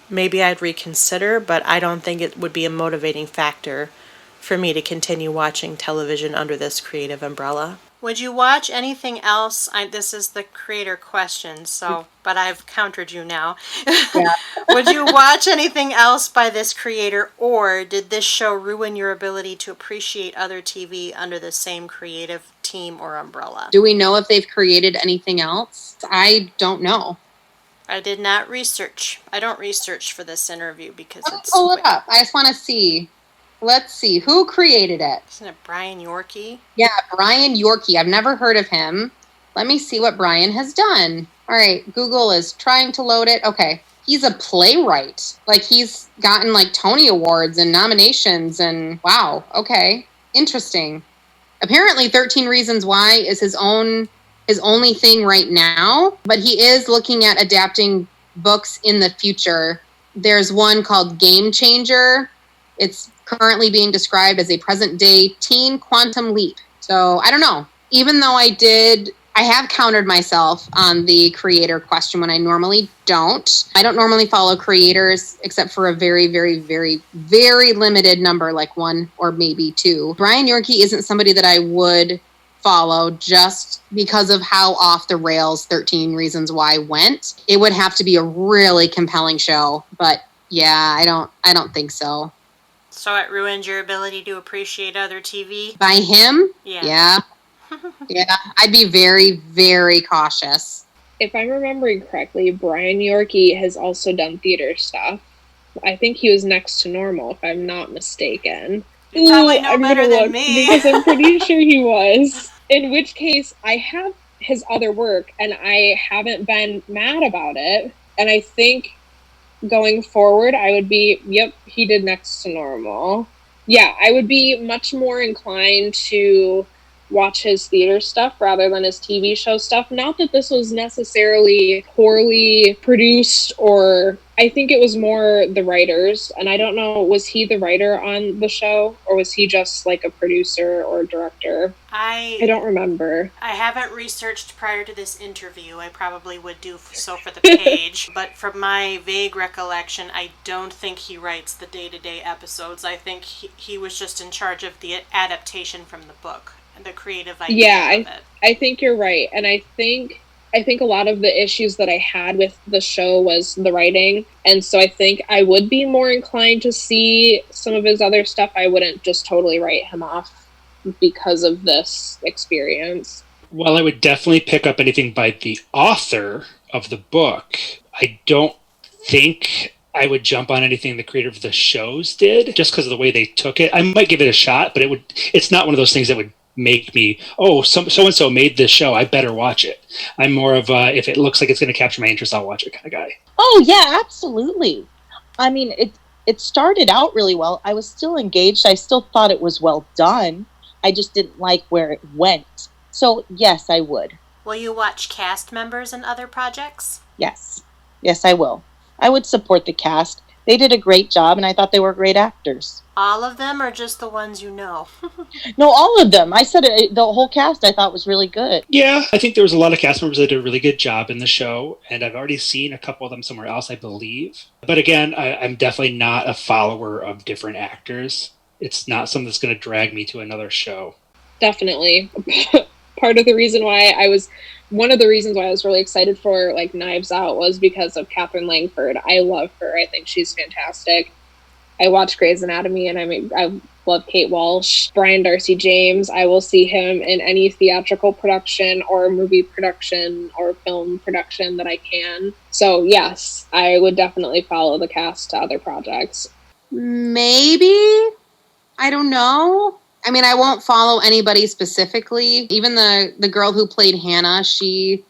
maybe I'd reconsider, but I don't think it would be a motivating factor for me to continue watching television under this creative umbrella. Would you watch anything else? This is the creator question, but I've countered you now. Yeah. Would you watch anything else by this creator, or did this show ruin your ability to appreciate other TV under the same creative team or umbrella? Do we know if they've created anything else? I don't know. I did not research. I don't research for this interview because Let's pull it up. I just want to see. Let's see. Who created it? Isn't it Brian Yorkie? Yeah, Brian Yorkie. I've never heard of him. Let me see what Brian has done. All right, Google is trying to load it. Okay. He's a playwright. Like, he's gotten, like, Tony Awards and nominations and wow. Okay. Interesting. Apparently 13 Reasons Why is his only thing right now, but he is looking at adapting books in the future. There's one called Game Changer. It's currently being described as a present-day teen quantum leap. So, I don't know. Even though I have countered myself on the creator question when I normally don't. I don't normally follow creators except for a very, very, very, very limited number, like one or maybe two. Brian Yorkie isn't somebody that I would follow just because of how off the rails 13 Reasons Why went. It would have to be a really compelling show, but yeah, I don't think so. So it ruined your ability to appreciate other TV? By him? Yeah. Yeah, I'd be very, very cautious. If I'm remembering correctly, Brian Yorkie has also done theater stuff. I think he was Next to Normal, if I'm not mistaken. You probably know better than me. Because I'm pretty sure he was. In which case, I have his other work, and I haven't been mad about it. And I think going forward, I would be, yep, he did Next to Normal. Yeah, I would be much more inclined to watch his theater stuff rather than his TV show stuff. Not that this was necessarily poorly produced, or I think it was more the writers. And I don't know, was he the writer on the show, or was he just like a producer or director? I don't remember. I haven't researched prior to this interview. I probably would do so for the page. But from my vague recollection, I don't think he writes the day-to-day episodes. I think he was just in charge of the adaptation from the book. the creative idea of it. I think you're right. And I think a lot of the issues that I had with the show was the writing. And so I think I would be more inclined to see some of his other stuff. I wouldn't just totally write him off because of this experience. Well, I would definitely pick up anything by the author of the book. I don't think I would jump on anything the creator of the shows did, just because of the way they took it. I might give it a shot, but it's not one of those things that would make me, so-and-so made this show, I better watch it. I'm more of a, if it looks like it's going to capture my interest, I'll watch it kind of guy. Oh, yeah, absolutely. I mean, it started out really well. I was still engaged. I still thought it was well done. I just didn't like where it went. So, yes, I would. Will you watch cast members in other projects? Yes. Yes, I will. I would support the cast. They did a great job, and I thought they were great actors. All of them, or just the ones you know? No, all of them. I said the whole cast I thought was really good. Yeah, I think there was a lot of cast members that did a really good job in the show, and I've already seen a couple of them somewhere else, I believe. But again, I'm definitely not a follower of different actors. It's not something that's going to drag me to another show. Definitely. One of the reasons why I was really excited for like Knives Out was because of Katherine Langford. I love her. I think she's fantastic. I watch Grey's Anatomy, and I love Kate Walsh. Brian Darcy James, I will see him in any theatrical production or movie production or film production that I can. So yes, I would definitely follow the cast to other projects. Maybe. I don't know. I mean, I won't follow anybody specifically. Even the girl who played Hannah, she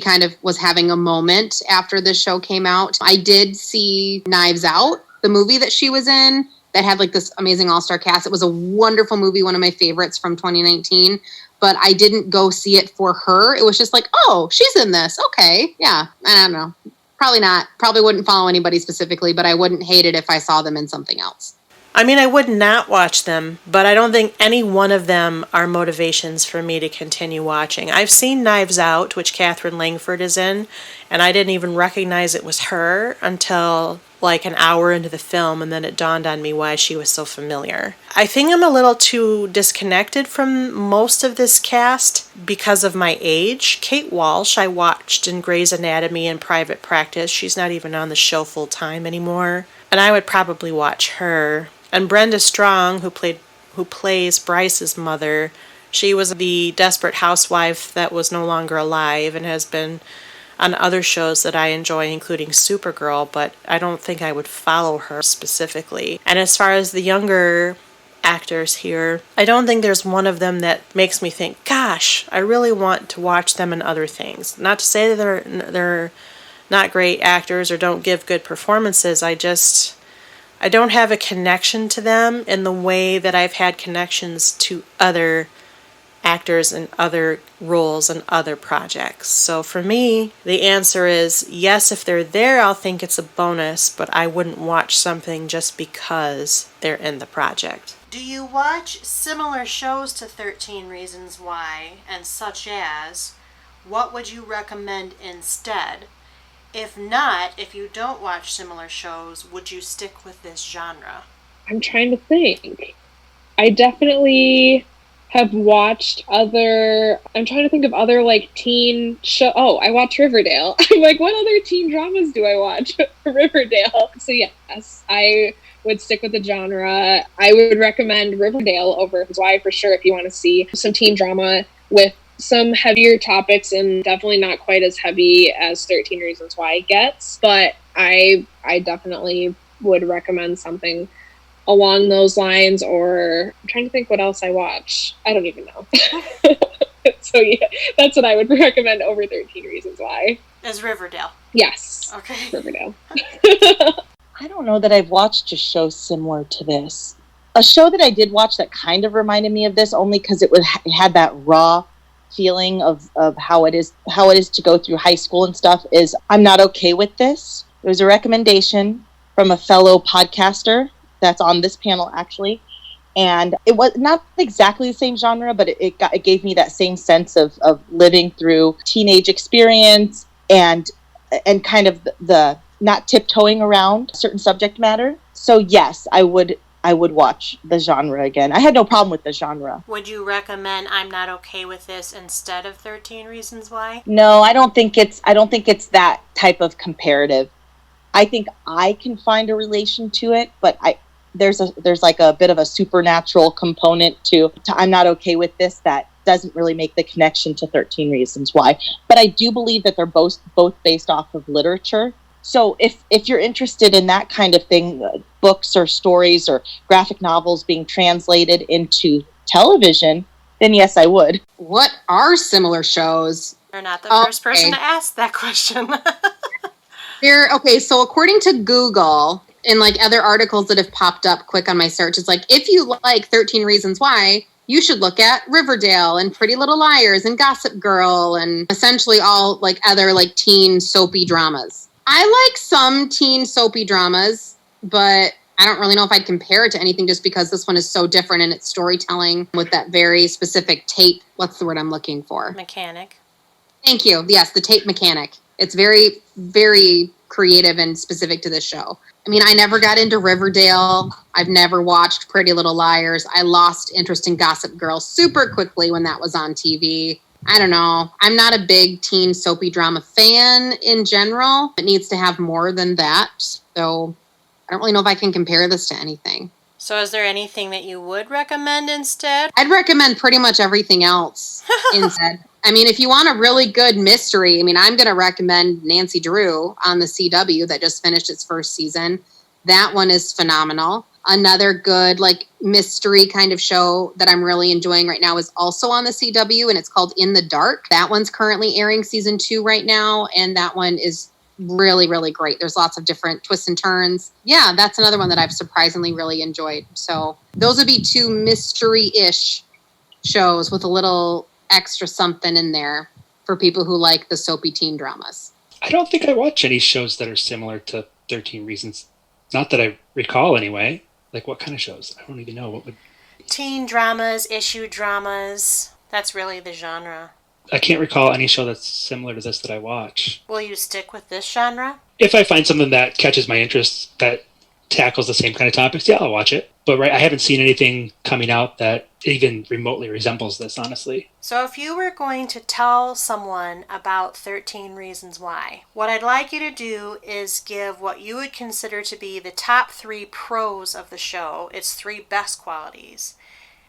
kind of was having a moment after the show came out. I did see Knives Out, the movie that she was in, that had like this amazing all-star cast. It was a wonderful movie, one of my favorites from 2019, but I didn't go see it for her. It was just like, oh, she's in this. Okay. Yeah. I don't know. Probably not. Probably wouldn't follow anybody specifically, but I wouldn't hate it if I saw them in something else. I mean, I would not watch them, but I don't think any one of them are motivations for me to continue watching. I've seen Knives Out, which Katherine Langford is in, and I didn't even recognize it was her until like an hour into the film, and then it dawned on me why she was so familiar. I think I'm a little too disconnected from most of this cast because of my age. Kate Walsh, I watched in Grey's Anatomy and Private Practice. She's not even on the show full time anymore, and I would probably watch her. And Brenda Strong, who plays Bryce's mother, she was the desperate housewife that was no longer alive and has been on other shows that I enjoy, including Supergirl, but I don't think I would follow her specifically. And as far as the younger actors here, I don't think there's one of them that makes me think, gosh, I really want to watch them in other things. Not to say that they're not great actors or don't give good performances, I don't have a connection to them in the way that I've had connections to other actors in other roles and other projects. So for me, the answer is yes, if they're there, I'll think it's a bonus, but I wouldn't watch something just because they're in the project. Do you watch similar shows to 13 Reasons Why, and such as, what would you recommend instead? If not, if you don't watch similar shows, would you stick with this genre? I'm trying to think. I definitely have watched I'm trying to think of other like teen show. Oh, I watch Riverdale. I'm like, what other teen dramas do I watch? Riverdale. So yes, I would stick with the genre. I would recommend Riverdale over Why for sure if you want to see some teen drama with some heavier topics, and definitely not quite as heavy as 13 Reasons Why gets, but I definitely would recommend something along those lines, or I'm trying to think what else I watch. I don't even know. So yeah, that's what I would recommend over 13 Reasons Why. Is Riverdale? Yes. Okay. Riverdale. I don't know that I've watched a show similar to this. A show that I did watch that kind of reminded me of this, only because it had that raw feeling of how it is to go through high school and stuff, is I'm Not Okay With This. It was a recommendation from a fellow podcaster that's on this panel actually, and it was not exactly the same genre, but it gave me that same sense of living through teenage experience and kind of the not tiptoeing around certain subject matter. So yes, I would I would watch the genre again. I had no problem with the genre. Would you recommend I'm Not Okay With This instead of 13 Reasons Why? No, I don't think it's that type of comparative. I think I can find a relation to it, but there's like a bit of a supernatural component to I'm Not Okay With This that doesn't really make the connection to 13 Reasons Why. But I do believe that they're both based off of literature. So if you're interested in that kind of thing, books or stories or graphic novels being translated into television, then yes, I would. What are similar shows? You're not the first person to ask that question. So according to Google, and like other articles that have popped up quick on my search, it's like, if you like 13 Reasons Why, you should look at Riverdale and Pretty Little Liars and Gossip Girl and essentially all like other like teen soapy dramas. I like some teen soapy dramas, but I don't really know if I'd compare it to anything just because this one is so different in its storytelling with that very specific tape. What's the word I'm looking for? Mechanic. Thank you. Yes, the tape mechanic. It's very, very creative and specific to this show. I mean, I never got into Riverdale. I've never watched Pretty Little Liars. I lost interest in Gossip Girl super quickly when that was on TV. I don't know. I'm not a big teen soapy drama fan in general. It needs to have more than that. So I don't really know if I can compare this to anything. So is there anything that you would recommend instead? I'd recommend pretty much everything else instead. I mean, if you want a really good mystery, I mean, I'm going to recommend Nancy Drew on the CW that just finished its first season. That one is phenomenal. Another good, like, mystery kind of show that I'm really enjoying right now is also on the CW, and it's called In the Dark. That one's currently airing season 2 right now, and that one is really, really great. There's lots of different twists and turns. Yeah, that's another one that I've surprisingly really enjoyed. So those would be 2 mystery-ish shows with a little extra something in there for people who like the soapy teen dramas. I don't think I watch any shows that are similar to 13 Reasons. Not that I recall anyway. Like, what kind of shows? I don't even know. What would... Teen dramas, issue dramas. That's really the genre. I can't recall any show that's similar to this that I watch. Will you stick with this genre? If I find something that catches my interest that tackles the same kind of topics, yeah, I'll watch it. But I haven't seen anything coming out that even remotely resembles this, honestly. So if you were going to tell someone about 13 Reasons Why, what I'd like you to do is give what you would consider to be the top 3 pros of the show, its 3 best qualities,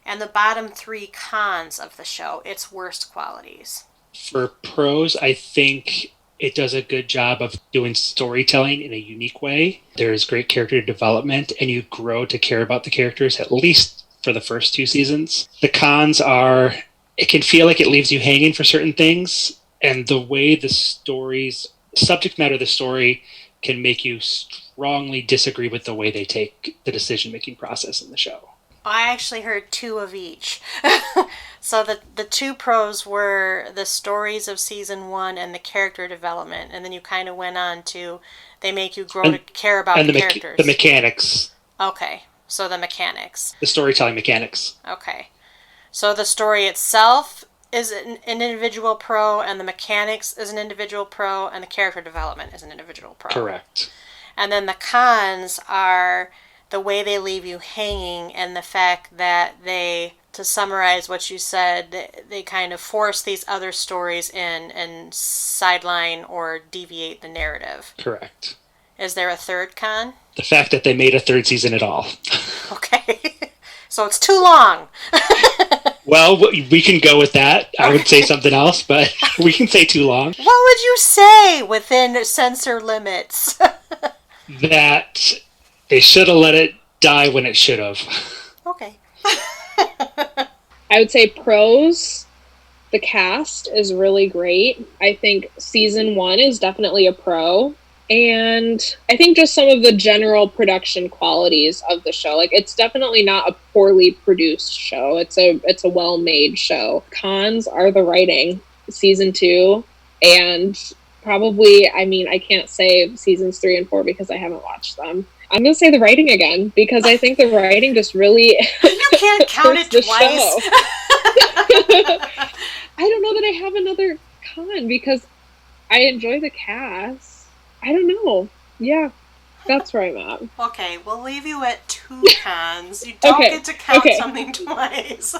and the bottom 3 cons of the show, its worst qualities. For pros, I think it does a good job of doing storytelling in a unique way. There's great character development, and you grow to care about the characters, at least for the first 2 seasons. The cons are, it can feel like it leaves you hanging for certain things, and the way the subject matter of the story can make you strongly disagree with the way they take the decision-making process in the show. I actually heard 2 of each. So the 2 pros were the stories of season 1 and the character development, and then you kind of went on to they make you grow to care about the characters. The mechanics. Okay, so the mechanics. The storytelling mechanics. Okay, so the story itself is an individual pro, and the mechanics is an individual pro, and the character development is an individual pro. Correct. And then the cons are the way they leave you hanging and the fact that they, to summarize what you said, they kind of force these other stories in and sideline or deviate the narrative. Correct. Is there a third con? The fact that they made a 3rd season at all. Okay. So it's too long. Well, we can go with that. I would say something else, but we can say too long. What would you say within censor limits? That they should have let it die when it should have. Okay. I would say pros, the cast is really great. I think season 1 is definitely a pro. And I think just some of the general production qualities of the show. Like, it's definitely not a poorly produced show. It's a well-made show. Cons are the writing. Season 2 and probably, I mean, I can't say seasons 3 and 4 because I haven't watched them. I'm going to say the writing again, because I think the writing just really... You can't count it twice. I don't know that I have another con, because I enjoy the cast. I don't know. Yeah. That's where I'm at. Okay, we'll leave you at 2 cons. You don't Okay, get to count okay. something twice.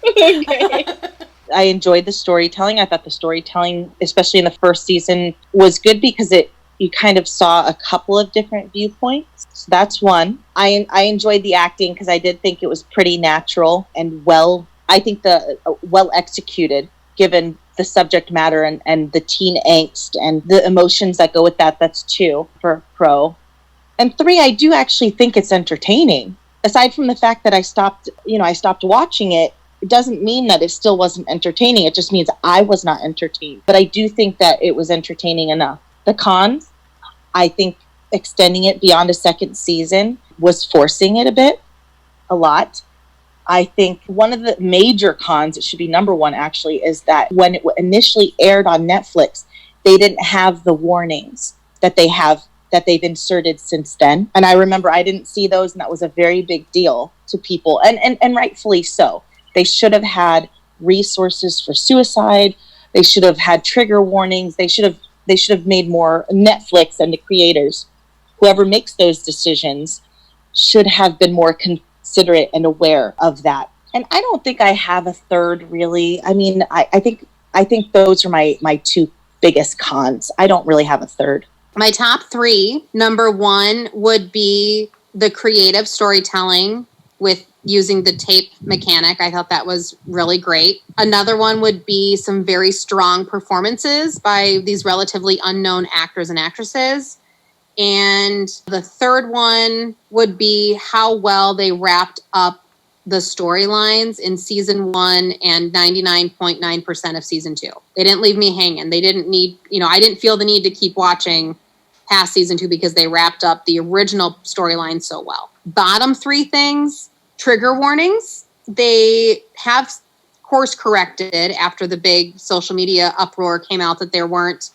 Okay. I enjoyed the storytelling. I thought the storytelling, especially in the first season, was good because you kind of saw a couple of different viewpoints. So that's one. I enjoyed the acting because I did think it was pretty natural and well executed, given the subject matter and the teen angst and the emotions that go with that. That's 2 for pro. And 3, I do actually think it's entertaining. Aside from the fact that I stopped watching it, it doesn't mean that it still wasn't entertaining. It just means I was not entertained. But I do think that it was entertaining enough. The cons, I think extending it beyond a second season was forcing it a lot. I think one of the major cons, it should be number 1 actually, is that when it initially aired on Netflix, they didn't have the warnings that they've inserted since then. And I remember I didn't see those, and that was a very big deal to people, and rightfully so. They should have had resources for suicide. They should have had trigger warnings. They should have made more. Netflix and the creators, whoever makes those decisions, should have been more considerate and aware of that. And I don't think I have a third, really. I mean, I think those are my 2 biggest cons. I don't really have a third. My top 3, number 1 would be the creative storytelling with using the tape mechanic. I thought that was really great. Another one would be some very strong performances by these relatively unknown actors and actresses. And the third one would be how well they wrapped up the storylines in season 1 and 99.9% of season 2. They didn't leave me hanging. They didn't need, I didn't feel the need to keep watching past season 2 because they wrapped up the original storyline so well. Bottom 3 things, trigger warnings. They have course corrected after the big social media uproar came out that there weren't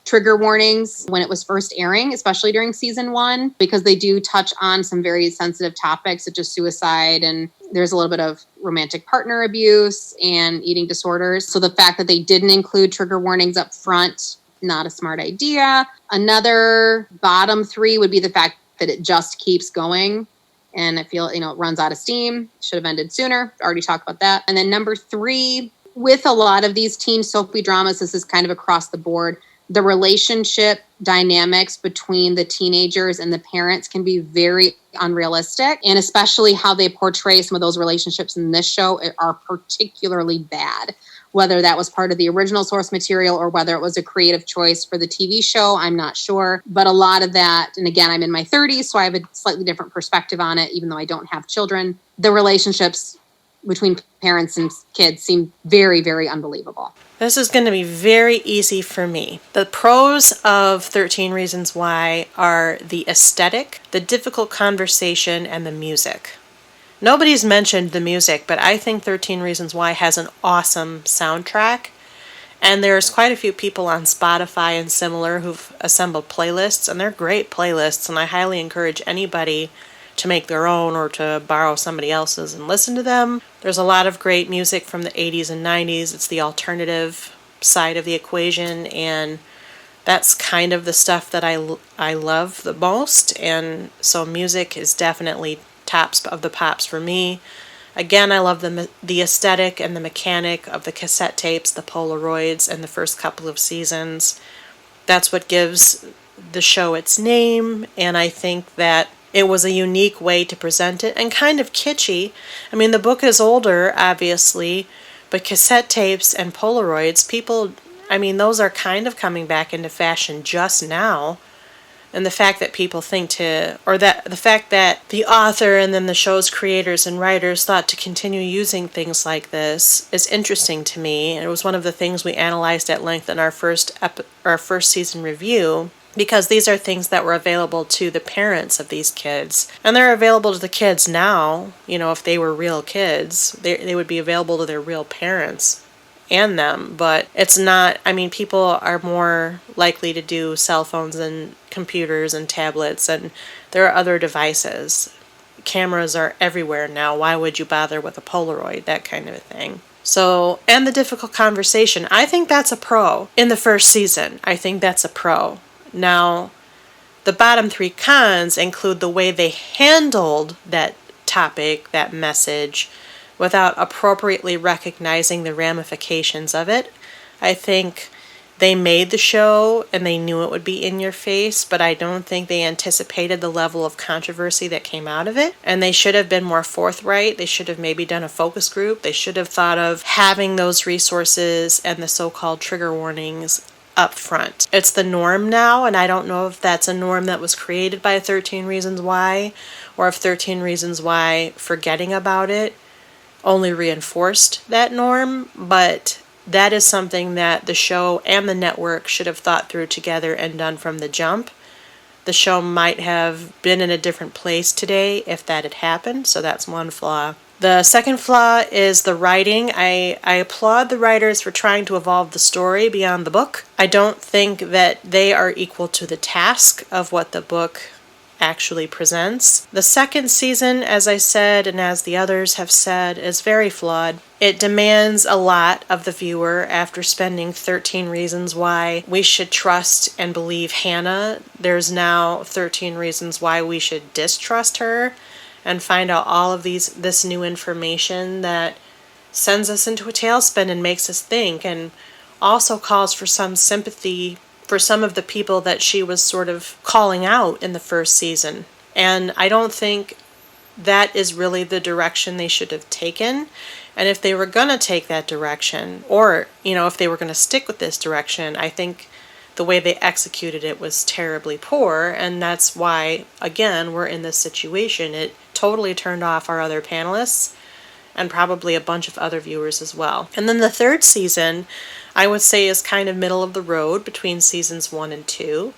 trigger warnings when it was first airing, especially during season 1, because they do touch on some very sensitive topics such as suicide, and there's a little bit of romantic partner abuse and eating disorders. So the fact that they didn't include trigger warnings up front, not a smart idea. Another bottom 3 would be the fact that it just keeps going. And I feel, it runs out of steam. Should have ended sooner. Already talked about that. And then number 3, with a lot of these teen soapy dramas, this is kind of across the board. The relationship dynamics between the teenagers and the parents can be very unrealistic. And especially how they portray some of those relationships in this show are particularly bad. Whether that was part of the original source material or whether it was a creative choice for the TV show, I'm not sure. But a lot of that, and again, I'm in my 30s, so I have a slightly different perspective on it, even though I don't have children. The relationships between parents and kids seem very, very unbelievable. This is going to be very easy for me. The pros of 13 Reasons Why are the aesthetic, the difficult conversation, and the music. Nobody's mentioned the music, but I think 13 Reasons Why has an awesome soundtrack. And there's quite a few people on Spotify and similar who've assembled playlists, and they're great playlists, and I highly encourage anybody to make their own or to borrow somebody else's and listen to them. There's a lot of great music from the 80s and 90s. It's the alternative side of the equation, and that's kind of the stuff that I love the most. And so music is definitely tops of the pops for me. Again, I love the aesthetic and the mechanic of the cassette tapes, the Polaroids, and the first couple of seasons. That's what gives the show its name, and I think that it was a unique way to present it, and kind of kitschy. I mean, the book is older, obviously, but cassette tapes and Polaroids, those are kind of coming back into fashion just now. And the fact that people the fact that the author and then the show's creators and writers thought to continue using things like this is interesting to me. And it was one of the things we analyzed at length in our first season review, because these are things that were available to the parents of these kids. And they're available to the kids now. If they were real kids, they would be available to their real parents and them. But it's not, people are more likely to do cell phones and computers and tablets, and there are other devices. Cameras are everywhere now. Why would you bother with a Polaroid? That kind of a thing. So, and the difficult conversation. I think that's a pro. In the first season, I think that's a pro. Now, The bottom 3 cons include the way they handled that topic, that message, without appropriately recognizing the ramifications of it. I think they made the show and they knew it would be in your face, but I don't think they anticipated the level of controversy that came out of it. And they should have been more forthright. They should have maybe done a focus group. They should have thought of having those resources and the so-called trigger warnings up front. It's the norm now, and I don't know if that's a norm that was created by 13 Reasons Why, or if 13 Reasons Why forgetting about it only reinforced that norm, but that is something that the show and the network should have thought through together and done from the jump. The show might have been in a different place today if that had happened, so that's one flaw. The second flaw is the writing. I applaud the writers for trying to evolve the story beyond the book. I don't think that they are equal to the task of what the book actually presents. The second season, as I said, and as the others have said, is very flawed. It demands a lot of the viewer after spending 13 reasons why we should trust and believe Hannah. There's now 13 reasons why we should distrust her and find out all of this new information that sends us into a tailspin and makes us think, and also calls for some sympathy for some of the people that she was sort of calling out in the first season. And I don't think that is really the direction they should have taken. And if they were going to take that direction, or, if they were going to stick with this direction, I think the way they executed it was terribly poor. And that's why, again, we're in this situation. It totally turned off our other panelists and probably a bunch of other viewers as well. And then the third season, I would say, is kind of middle of the road between seasons 1 and 2.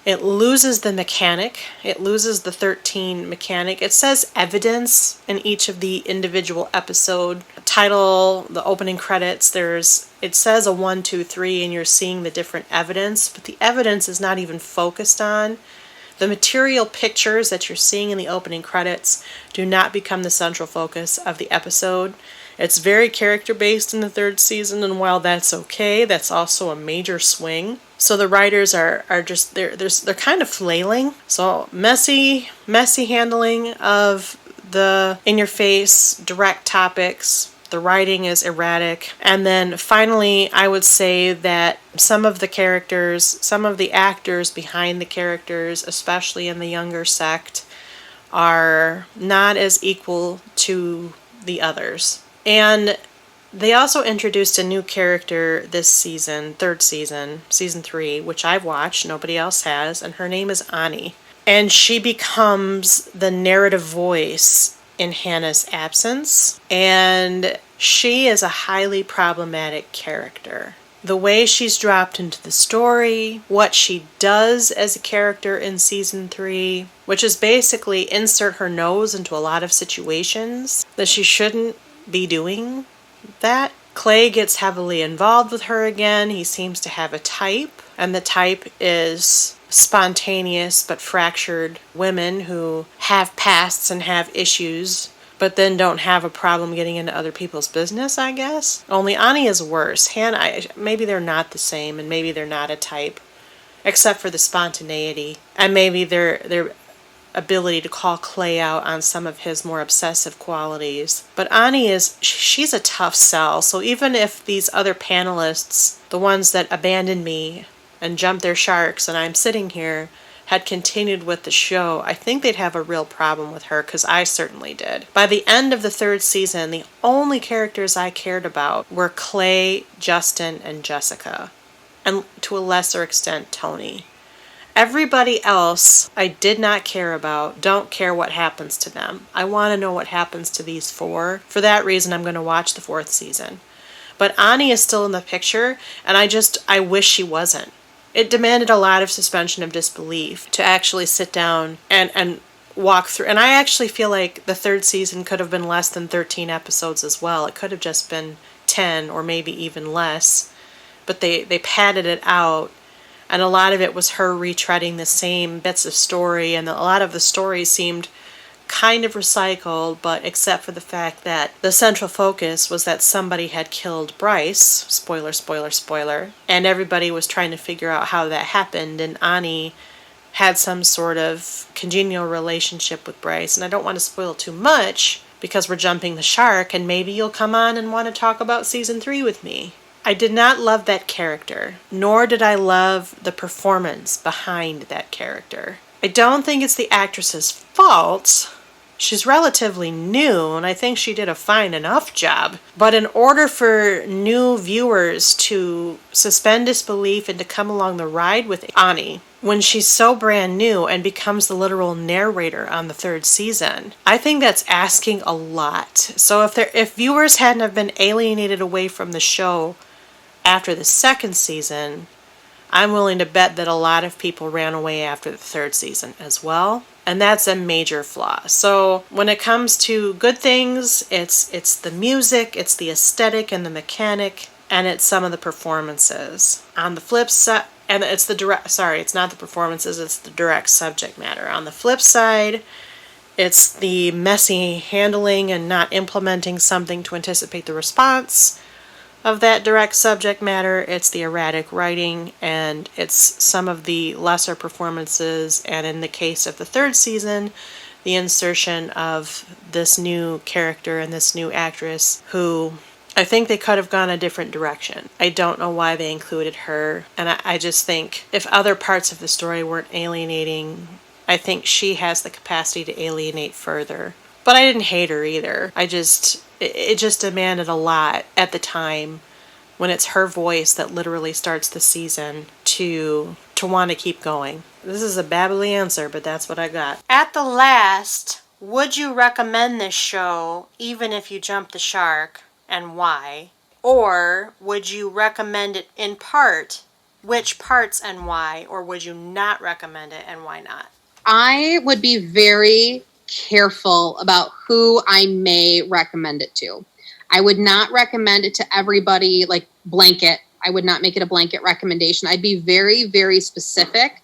It loses the mechanic. It loses the 13 mechanic. It says evidence in each of the individual episode title, the opening credits. It says a 1, 2, 3, and you're seeing the different evidence, but the evidence is not even focused on. The material pictures that you're seeing in the opening credits do not become the central focus of the episode. It's very character-based in the third season, and while that's okay, that's also a major swing. So the writers are just, they're kind of flailing. So messy handling of the in-your-face, direct topics. The writing is erratic. And then finally, I would say that some of the characters, some of the actors behind the characters, especially in the younger sect, are not as equal to the others. And they also introduced a new character this season, third season, season 3, which I've watched, nobody else has, and her name is Amie. And she becomes the narrative voice in Hannah's absence, and she is a highly problematic character. The way she's dropped into the story, what she does as a character in season 3, which is basically insert her nose into a lot of situations that she shouldn't be doing that. Clay gets heavily involved with her again. He seems to have a type, and the type is spontaneous but fractured women who have pasts and have issues, but then don't have a problem getting into other people's business, I guess. Only Amie is worse. Hannah, maybe they're not the same, and maybe they're not a type, except for the spontaneity, and maybe their ability to call Clay out on some of his more obsessive qualities. But Amie she's a tough sell, so even if these other panelists, the ones that abandoned me and jumped their sharks and I'm sitting here, had continued with the show, I think they'd have a real problem with her, because I certainly did. By the end of the third season, the only characters I cared about were Clay, Justin, and Jessica, and to a lesser extent, Tony. Everybody else I did not care about, don't care what happens to them. I want to know what happens to these 4. For that reason, I'm going to watch the 4th season. But Amie is still in the picture, and I wish she wasn't. It demanded a lot of suspension of disbelief to actually sit down and walk through. And I actually feel like the 3rd season could have been less than 13 episodes as well. It could have just been 10 or maybe even less. But they padded it out. And a lot of it was her retreading the same bits of story, and a lot of the story seemed kind of recycled, but except for the fact that the central focus was that somebody had killed Bryce, spoiler, spoiler, spoiler, and everybody was trying to figure out how that happened, and Amie had some sort of congenial relationship with Bryce. And I don't want to spoil too much because we're jumping the shark, and maybe you'll come on and want to talk about season 3 with me. I did not love that character, nor did I love the performance behind that character. I don't think it's the actress's fault. She's relatively new, and I think she did a fine enough job. But in order for new viewers to suspend disbelief and to come along the ride with Amie, when she's so brand new and becomes the literal narrator on the 3rd season, I think that's asking a lot. So if viewers hadn't have been alienated away from the show after the 2nd season, I'm willing to bet that a lot of people ran away after the 3rd season as well. And that's a major flaw. So when it comes to good things, it's the music, it's the aesthetic and the mechanic, and it's some of the performances. On the flip side, and it's not the performances, it's the direct subject matter. On the flip side, it's the messy handling and not implementing something to anticipate the response of that direct subject matter. It's the erratic writing, and it's some of the lesser performances, and in the case of the 3rd season, the insertion of this new character and this new actress who I think they could have gone a different direction. I don't know why they included her, and I just think if other parts of the story weren't alienating, I think she has the capacity to alienate further. But I didn't hate her either. It just demanded a lot at the time when it's her voice that literally starts the season to want to keep going. This is a babbly answer, but that's what I got. At the last, would you recommend this show even if you jump the shark, and why? Or would you recommend it in part? Which parts and why? Or would you not recommend it and why not? I would be very careful about who I may recommend it to. I would not recommend it to everybody, like blanket. I would not make it a blanket recommendation. I'd be very, very specific,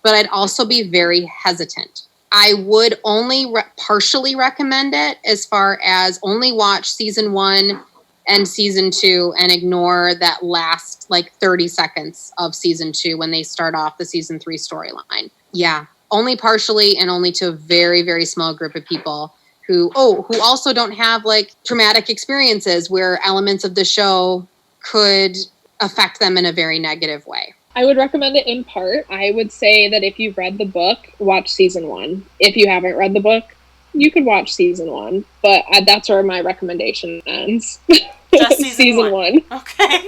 but I'd also be very hesitant. I would only partially recommend it as far as only watch season 1 and season 2 and ignore that last 30 seconds of season 2 when they start off the season 3 storyline. Yeah. Only partially, and only to a very, very small group of people who also don't have traumatic experiences where elements of the show could affect them in a very negative way. I would recommend it in part. I would say that if you've read the book, watch season 1. If you haven't read the book, you could watch season 1, but that's where my recommendation ends. Just season 1. Okay.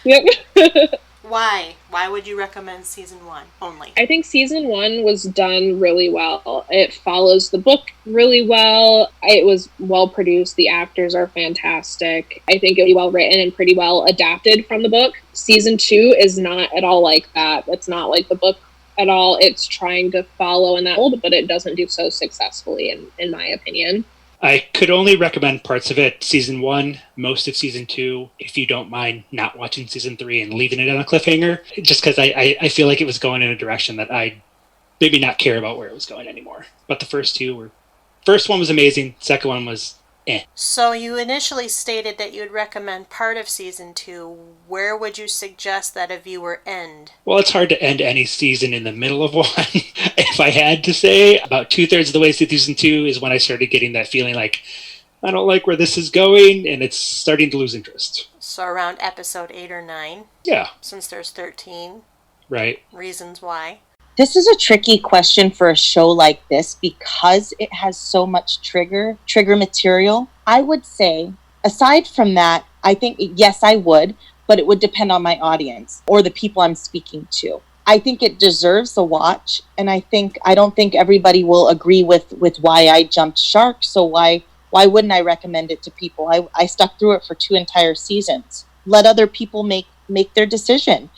Yep. Why? Why would you recommend season 1 only? I think season 1 was done really well. It follows the book really well. It was well produced. The actors are fantastic. I think it was well written and pretty well adapted from the book. Season 2 is not at all like that. It's not like the book at all. It's trying to follow in that mold, but it doesn't do so successfully, in my opinion. I could only recommend parts of it. Season 1, most of season 2, if you don't mind not watching season 3 and leaving it on a cliffhanger, just because I feel like it was going in a direction that I maybe not care about where it was going anymore. But the first one was amazing, second one was So you initially stated that you would recommend part of season 2. Where would you suggest that a viewer end? Well, it's hard to end any season in the middle of one. If I had to say, about 2/3 of the way through season 2 is when I started getting that feeling like, I don't like where this is going, and it's starting to lose interest. So around episode 8 or 9? Yeah. Since there's 13? Right. Reasons why? This is a tricky question for a show like this because it has so much trigger material. I would say, aside from that, I think, yes, I would, but it would depend on my audience or the people I'm speaking to. I think it deserves a watch, and I don't think everybody will agree with why I jumped shark, so why wouldn't I recommend it to people? I stuck through it for 2 entire seasons. Let other people make their decision.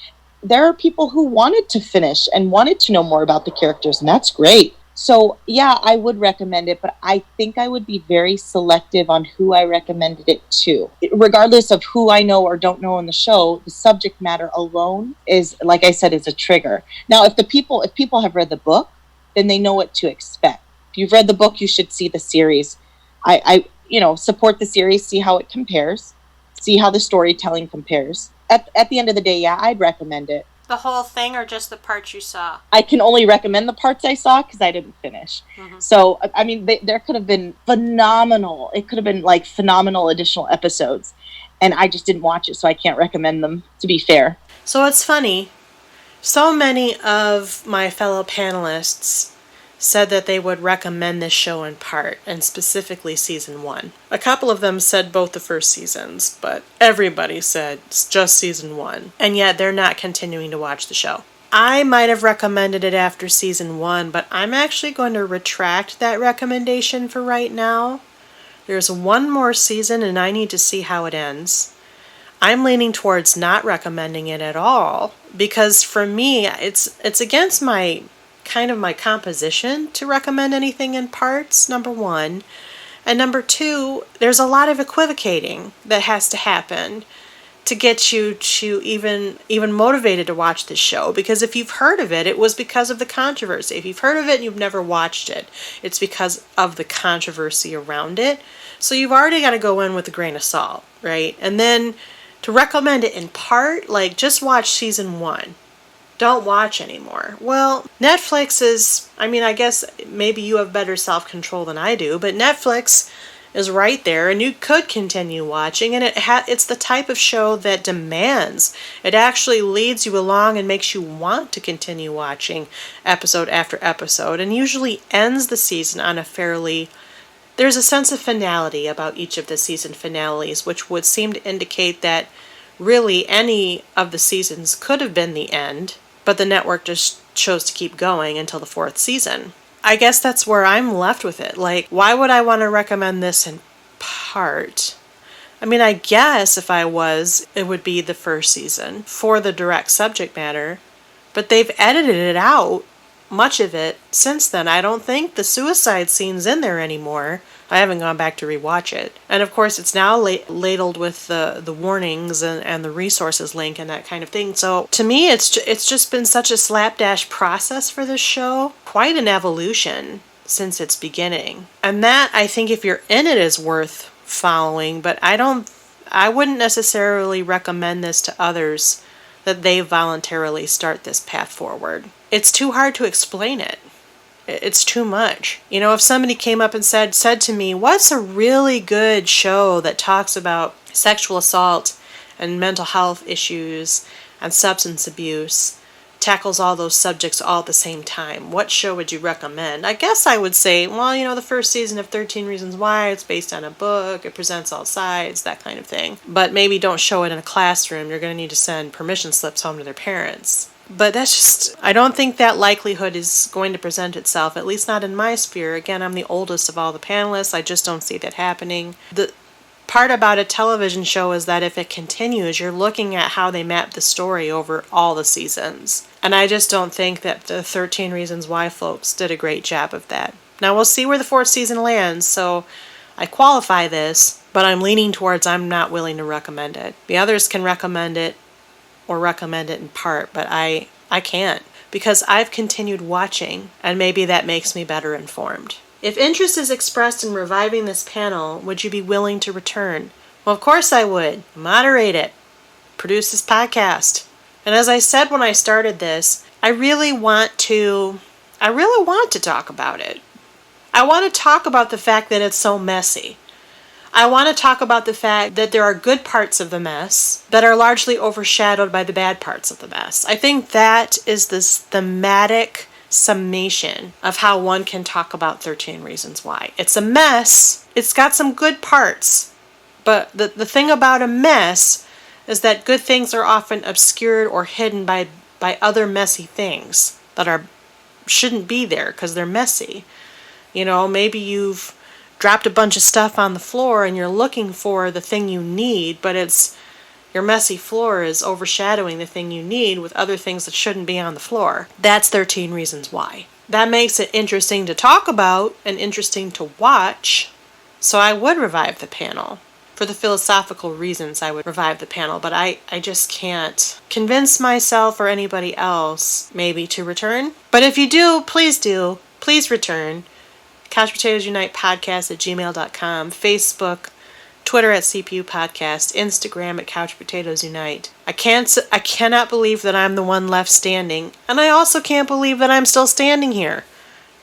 There are people who wanted to finish and wanted to know more about the characters, and that's great. So, yeah, I would recommend it, but I think I would be very selective on who I recommended it to. Regardless of who I know or don't know in the show, the subject matter alone is, like I said, is a trigger. Now, if people have read the book, then they know what to expect. If you've read the book, you should see the series. I support the series, see how it compares, see how the storytelling compares. At the end of the day, yeah, I'd recommend it. The whole thing or just the parts you saw? I can only recommend the parts I saw because I didn't finish. Mm-hmm. So, I mean, there could have been phenomenal. It could have been like phenomenal additional episodes. And I just didn't watch it, so I can't recommend them, to be fair. So it's funny. So many of my fellow panelists said that they would recommend this show in part, and specifically season 1. A couple of them said both the first seasons, but everybody said it's just season 1. And yet they're not continuing to watch the show. I might have recommended it after season 1, but I'm actually going to retract that recommendation for right now. There's one more season and I need to see how it ends. I'm leaning towards not recommending it at all because for me it's against my composition to recommend anything in parts, number one. And number two, there's a lot of equivocating that has to happen to get you to even motivated to watch this show. Because if you've heard of it, it was because of the controversy. If you've heard of it and you've never watched it, it's because of the controversy around it. So you've already got to go in with a grain of salt, right? And then to recommend it in part, like just watch season 1. Don't watch anymore. Well, Netflix is, I guess maybe you have better self-control than I do, but Netflix is right there and you could continue watching, and it's the type of show that demands. It actually leads you along and makes you want to continue watching episode after episode, and usually ends the season on there's a sense of finality about each of the season finales, which would seem to indicate that really any of the seasons could have been the end, but the network just chose to keep going until the 4th season. I guess that's where I'm left with it. Like, why would I want to recommend this in part? I guess if I was, it would be the first season for the direct subject matter, but they've edited it out, much of it, since then. I don't think the suicide scene's in there anymore. I haven't gone back to rewatch it. And of course, it's now ladled with the warnings and the resources link and that kind of thing. So to me, it's just been such a slapdash process for this show. Quite an evolution since its beginning. And that, I think, if you're in it, is worth following. But I wouldn't necessarily recommend this to others that they voluntarily start this path forward. It's too hard to explain it. It's too much. If somebody came up and said to me, what's a really good show that talks about sexual assault and mental health issues and substance abuse, tackles all those subjects all at the same time, what show would you recommend? I guess I would say, well, the first season of 13 Reasons Why, it's based on a book, it presents all sides, that kind of thing. But maybe don't show it in a classroom. You're going to need to send permission slips home to their parents. But that's just, I don't think that likelihood is going to present itself, at least not in my sphere. Again, I'm the oldest of all the panelists. I just don't see that happening. The part about a television show is that if it continues, you're looking at how they map the story over all the seasons. And I just don't think that the 13 Reasons Why folks did a great job of that. Now we'll see where the 4th season lands, so I qualify this, but I'm leaning towards I'm not willing to recommend it. The others can recommend it or recommend it in part, but I can't, because I've continued watching, and maybe that makes me better informed. If interest is expressed in reviving this panel, would you be willing to return? Well, of course I would. Moderate it. Produce this podcast. And as I said when I started this, I really want to talk about it. I want to talk about the fact that it's so messy. I want to talk about the fact that there are good parts of the mess that are largely overshadowed by the bad parts of the mess. I think that is this thematic summation of how one can talk about 13 Reasons Why. It's a mess. It's got some good parts. But the thing about a mess is that good things are often obscured or hidden by other messy things that shouldn't be there because they're messy. Maybe you've dropped a bunch of stuff on the floor and you're looking for the thing you need, but your messy floor is overshadowing the thing you need with other things that shouldn't be on the floor. That's 13 Reasons Why. That makes it interesting to talk about and interesting to watch, so I would revive the panel. For the philosophical reasons, I would revive the panel, but I just can't convince myself or anybody else maybe to return. But if you do, please return. Couch Potatoes Unite podcast at gmail.com, Facebook, Twitter at CPU Podcast, Instagram at Couch Potatoes Unite. I cannot believe that I'm the one left standing, and I also can't believe that I'm still standing here,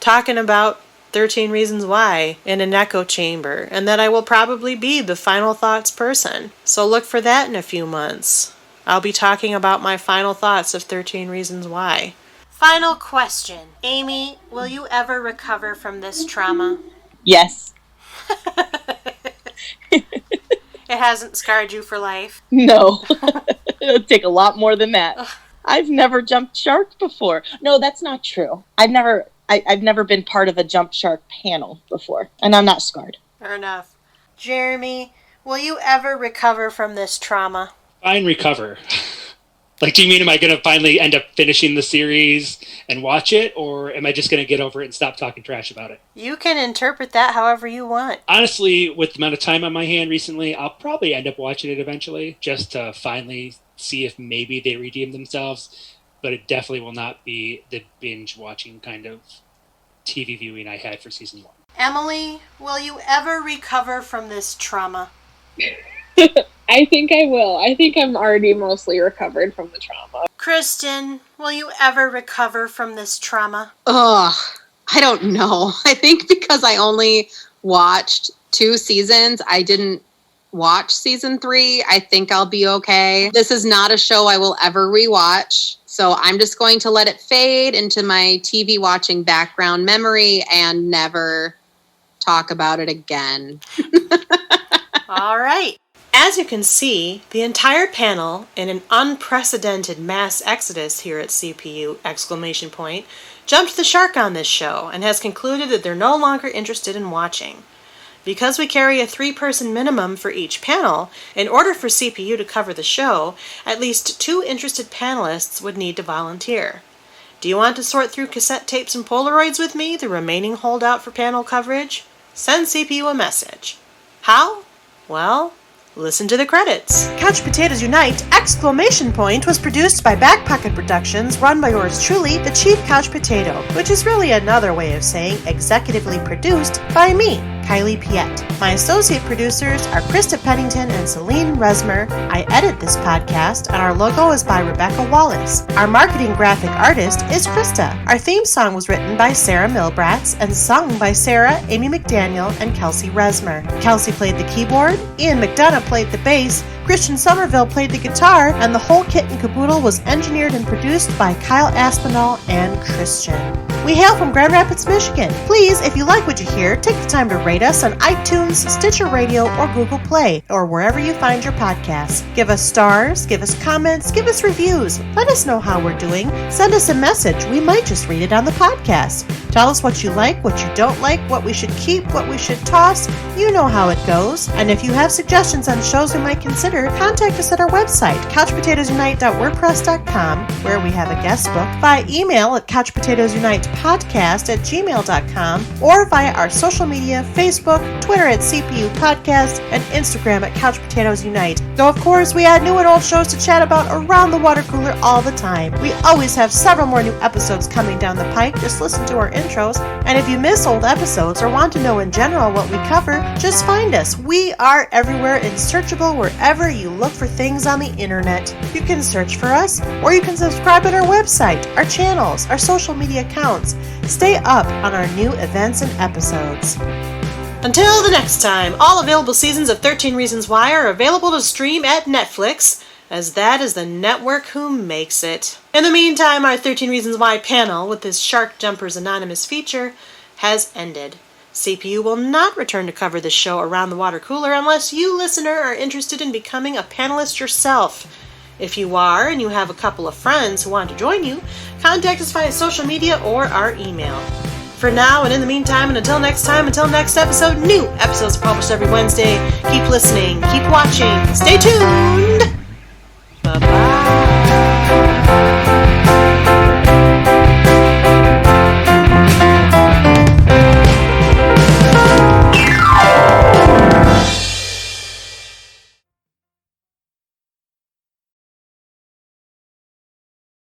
talking about 13 Reasons Why in an echo chamber, and that I will probably be the final thoughts person. So look for that in a few months. I'll be talking about my final thoughts of 13 Reasons Why. Final question. Amie, will you ever recover from this trauma? Yes. It hasn't scarred you for life? No. It'll take a lot more than that. I've never jumped shark before. No, that's not true. I've never been part of a jump shark panel before, and I'm not scarred. Fair enough. Jeremy, will you ever recover from this trauma? Fine, recover. Like, do you mean am I going to finally end up finishing the series and watch it, or am I just going to get over it and stop talking trash about it? You can interpret that however you want. Honestly, with the amount of time on my hand recently, I'll probably end up watching it eventually, just to finally see if maybe they redeem themselves. But it definitely will not be the binge-watching kind of TV viewing I had for season 1. Emily, will you ever recover from this trauma? I think I will. I think I'm already mostly recovered from the trauma. Kristen, will you ever recover from this trauma? Ugh, I don't know. I think because I only watched 2 seasons, I didn't watch season 3. I think I'll be okay. This is not a show I will ever rewatch, so I'm just going to let it fade into my TV watching background memory and never talk about it again. All right. As you can see, the entire panel, in an unprecedented mass exodus here at CPU, ! Jumped the shark on this show and has concluded that they're no longer interested in watching. Because we carry a 3-person minimum for each panel, in order for CPU to cover the show, at least 2 interested panelists would need to volunteer. Do you want to sort through cassette tapes and Polaroids with me, the remaining holdout for panel coverage? Send CPU a message. How? Well, listen to the credits. Couch Potatoes Unite! Was produced by Back Pocket Productions, run by yours truly, the Chief Couch Potato, which is really another way of saying executively produced by me, Kylie Piette. My associate producers are Krista Pennington and Celine Resmer. I edit this podcast, and our logo is by Rebecca Wallace. Our marketing graphic artist is Krista. Our theme song was written by Sarah Milbratz and sung by Sarah, Amie McDaniel, and Kelsey Resmer. Kelsey played the keyboard, Ian McDonough played the bass, Christian Somerville played the guitar, and the whole kit and caboodle was engineered and produced by Kyle Aspinall and Christian. We hail from Grand Rapids, Michigan. Please, if you like what you hear, take the time to rate us on iTunes, Stitcher Radio, or Google Play, or wherever you find your podcasts. Give us stars, give us comments, give us reviews. Let us know how we're doing. Send us a message. We might just read it on the podcast. Tell us what you like, what you don't like, what we should keep, what we should toss. You know how it goes. And if you have suggestions on shows we might consider, contact us at our website, couchpotatoesunite.wordpress.com, where we have a guest book, by email at couchpotatoesunitepodcast@gmail.com, or via our social media, Facebook, Twitter at CPU Podcast, and Instagram at Couch Potatoes Unite. Though, of course, we add new and old shows to chat about around the water cooler all the time. We always have several more new episodes coming down the pike. Just listen to our intros. And if you miss old episodes or want to know in general what we cover, just find us. We are everywhere and searchable wherever you look for things on the internet. You can search for us, or you can subscribe at our website, our channels, our social media accounts. Stay up on our new events and episodes. Until the next time, all available seasons of 13 Reasons Why are available to stream at Netflix, as that is the network who makes it. In the meantime, our 13 Reasons Why panel, with this Shark Jumpers Anonymous feature, has ended. CPU will not return to cover this show around the water cooler unless you, listener, are interested in becoming a panelist yourself. If you are, and you have a couple of friends who want to join you, contact us via social media or our email. For now, and in the meantime, and until next time, until next episode, new episodes are published every Wednesday. Keep listening, keep watching, stay tuned! Bye-bye.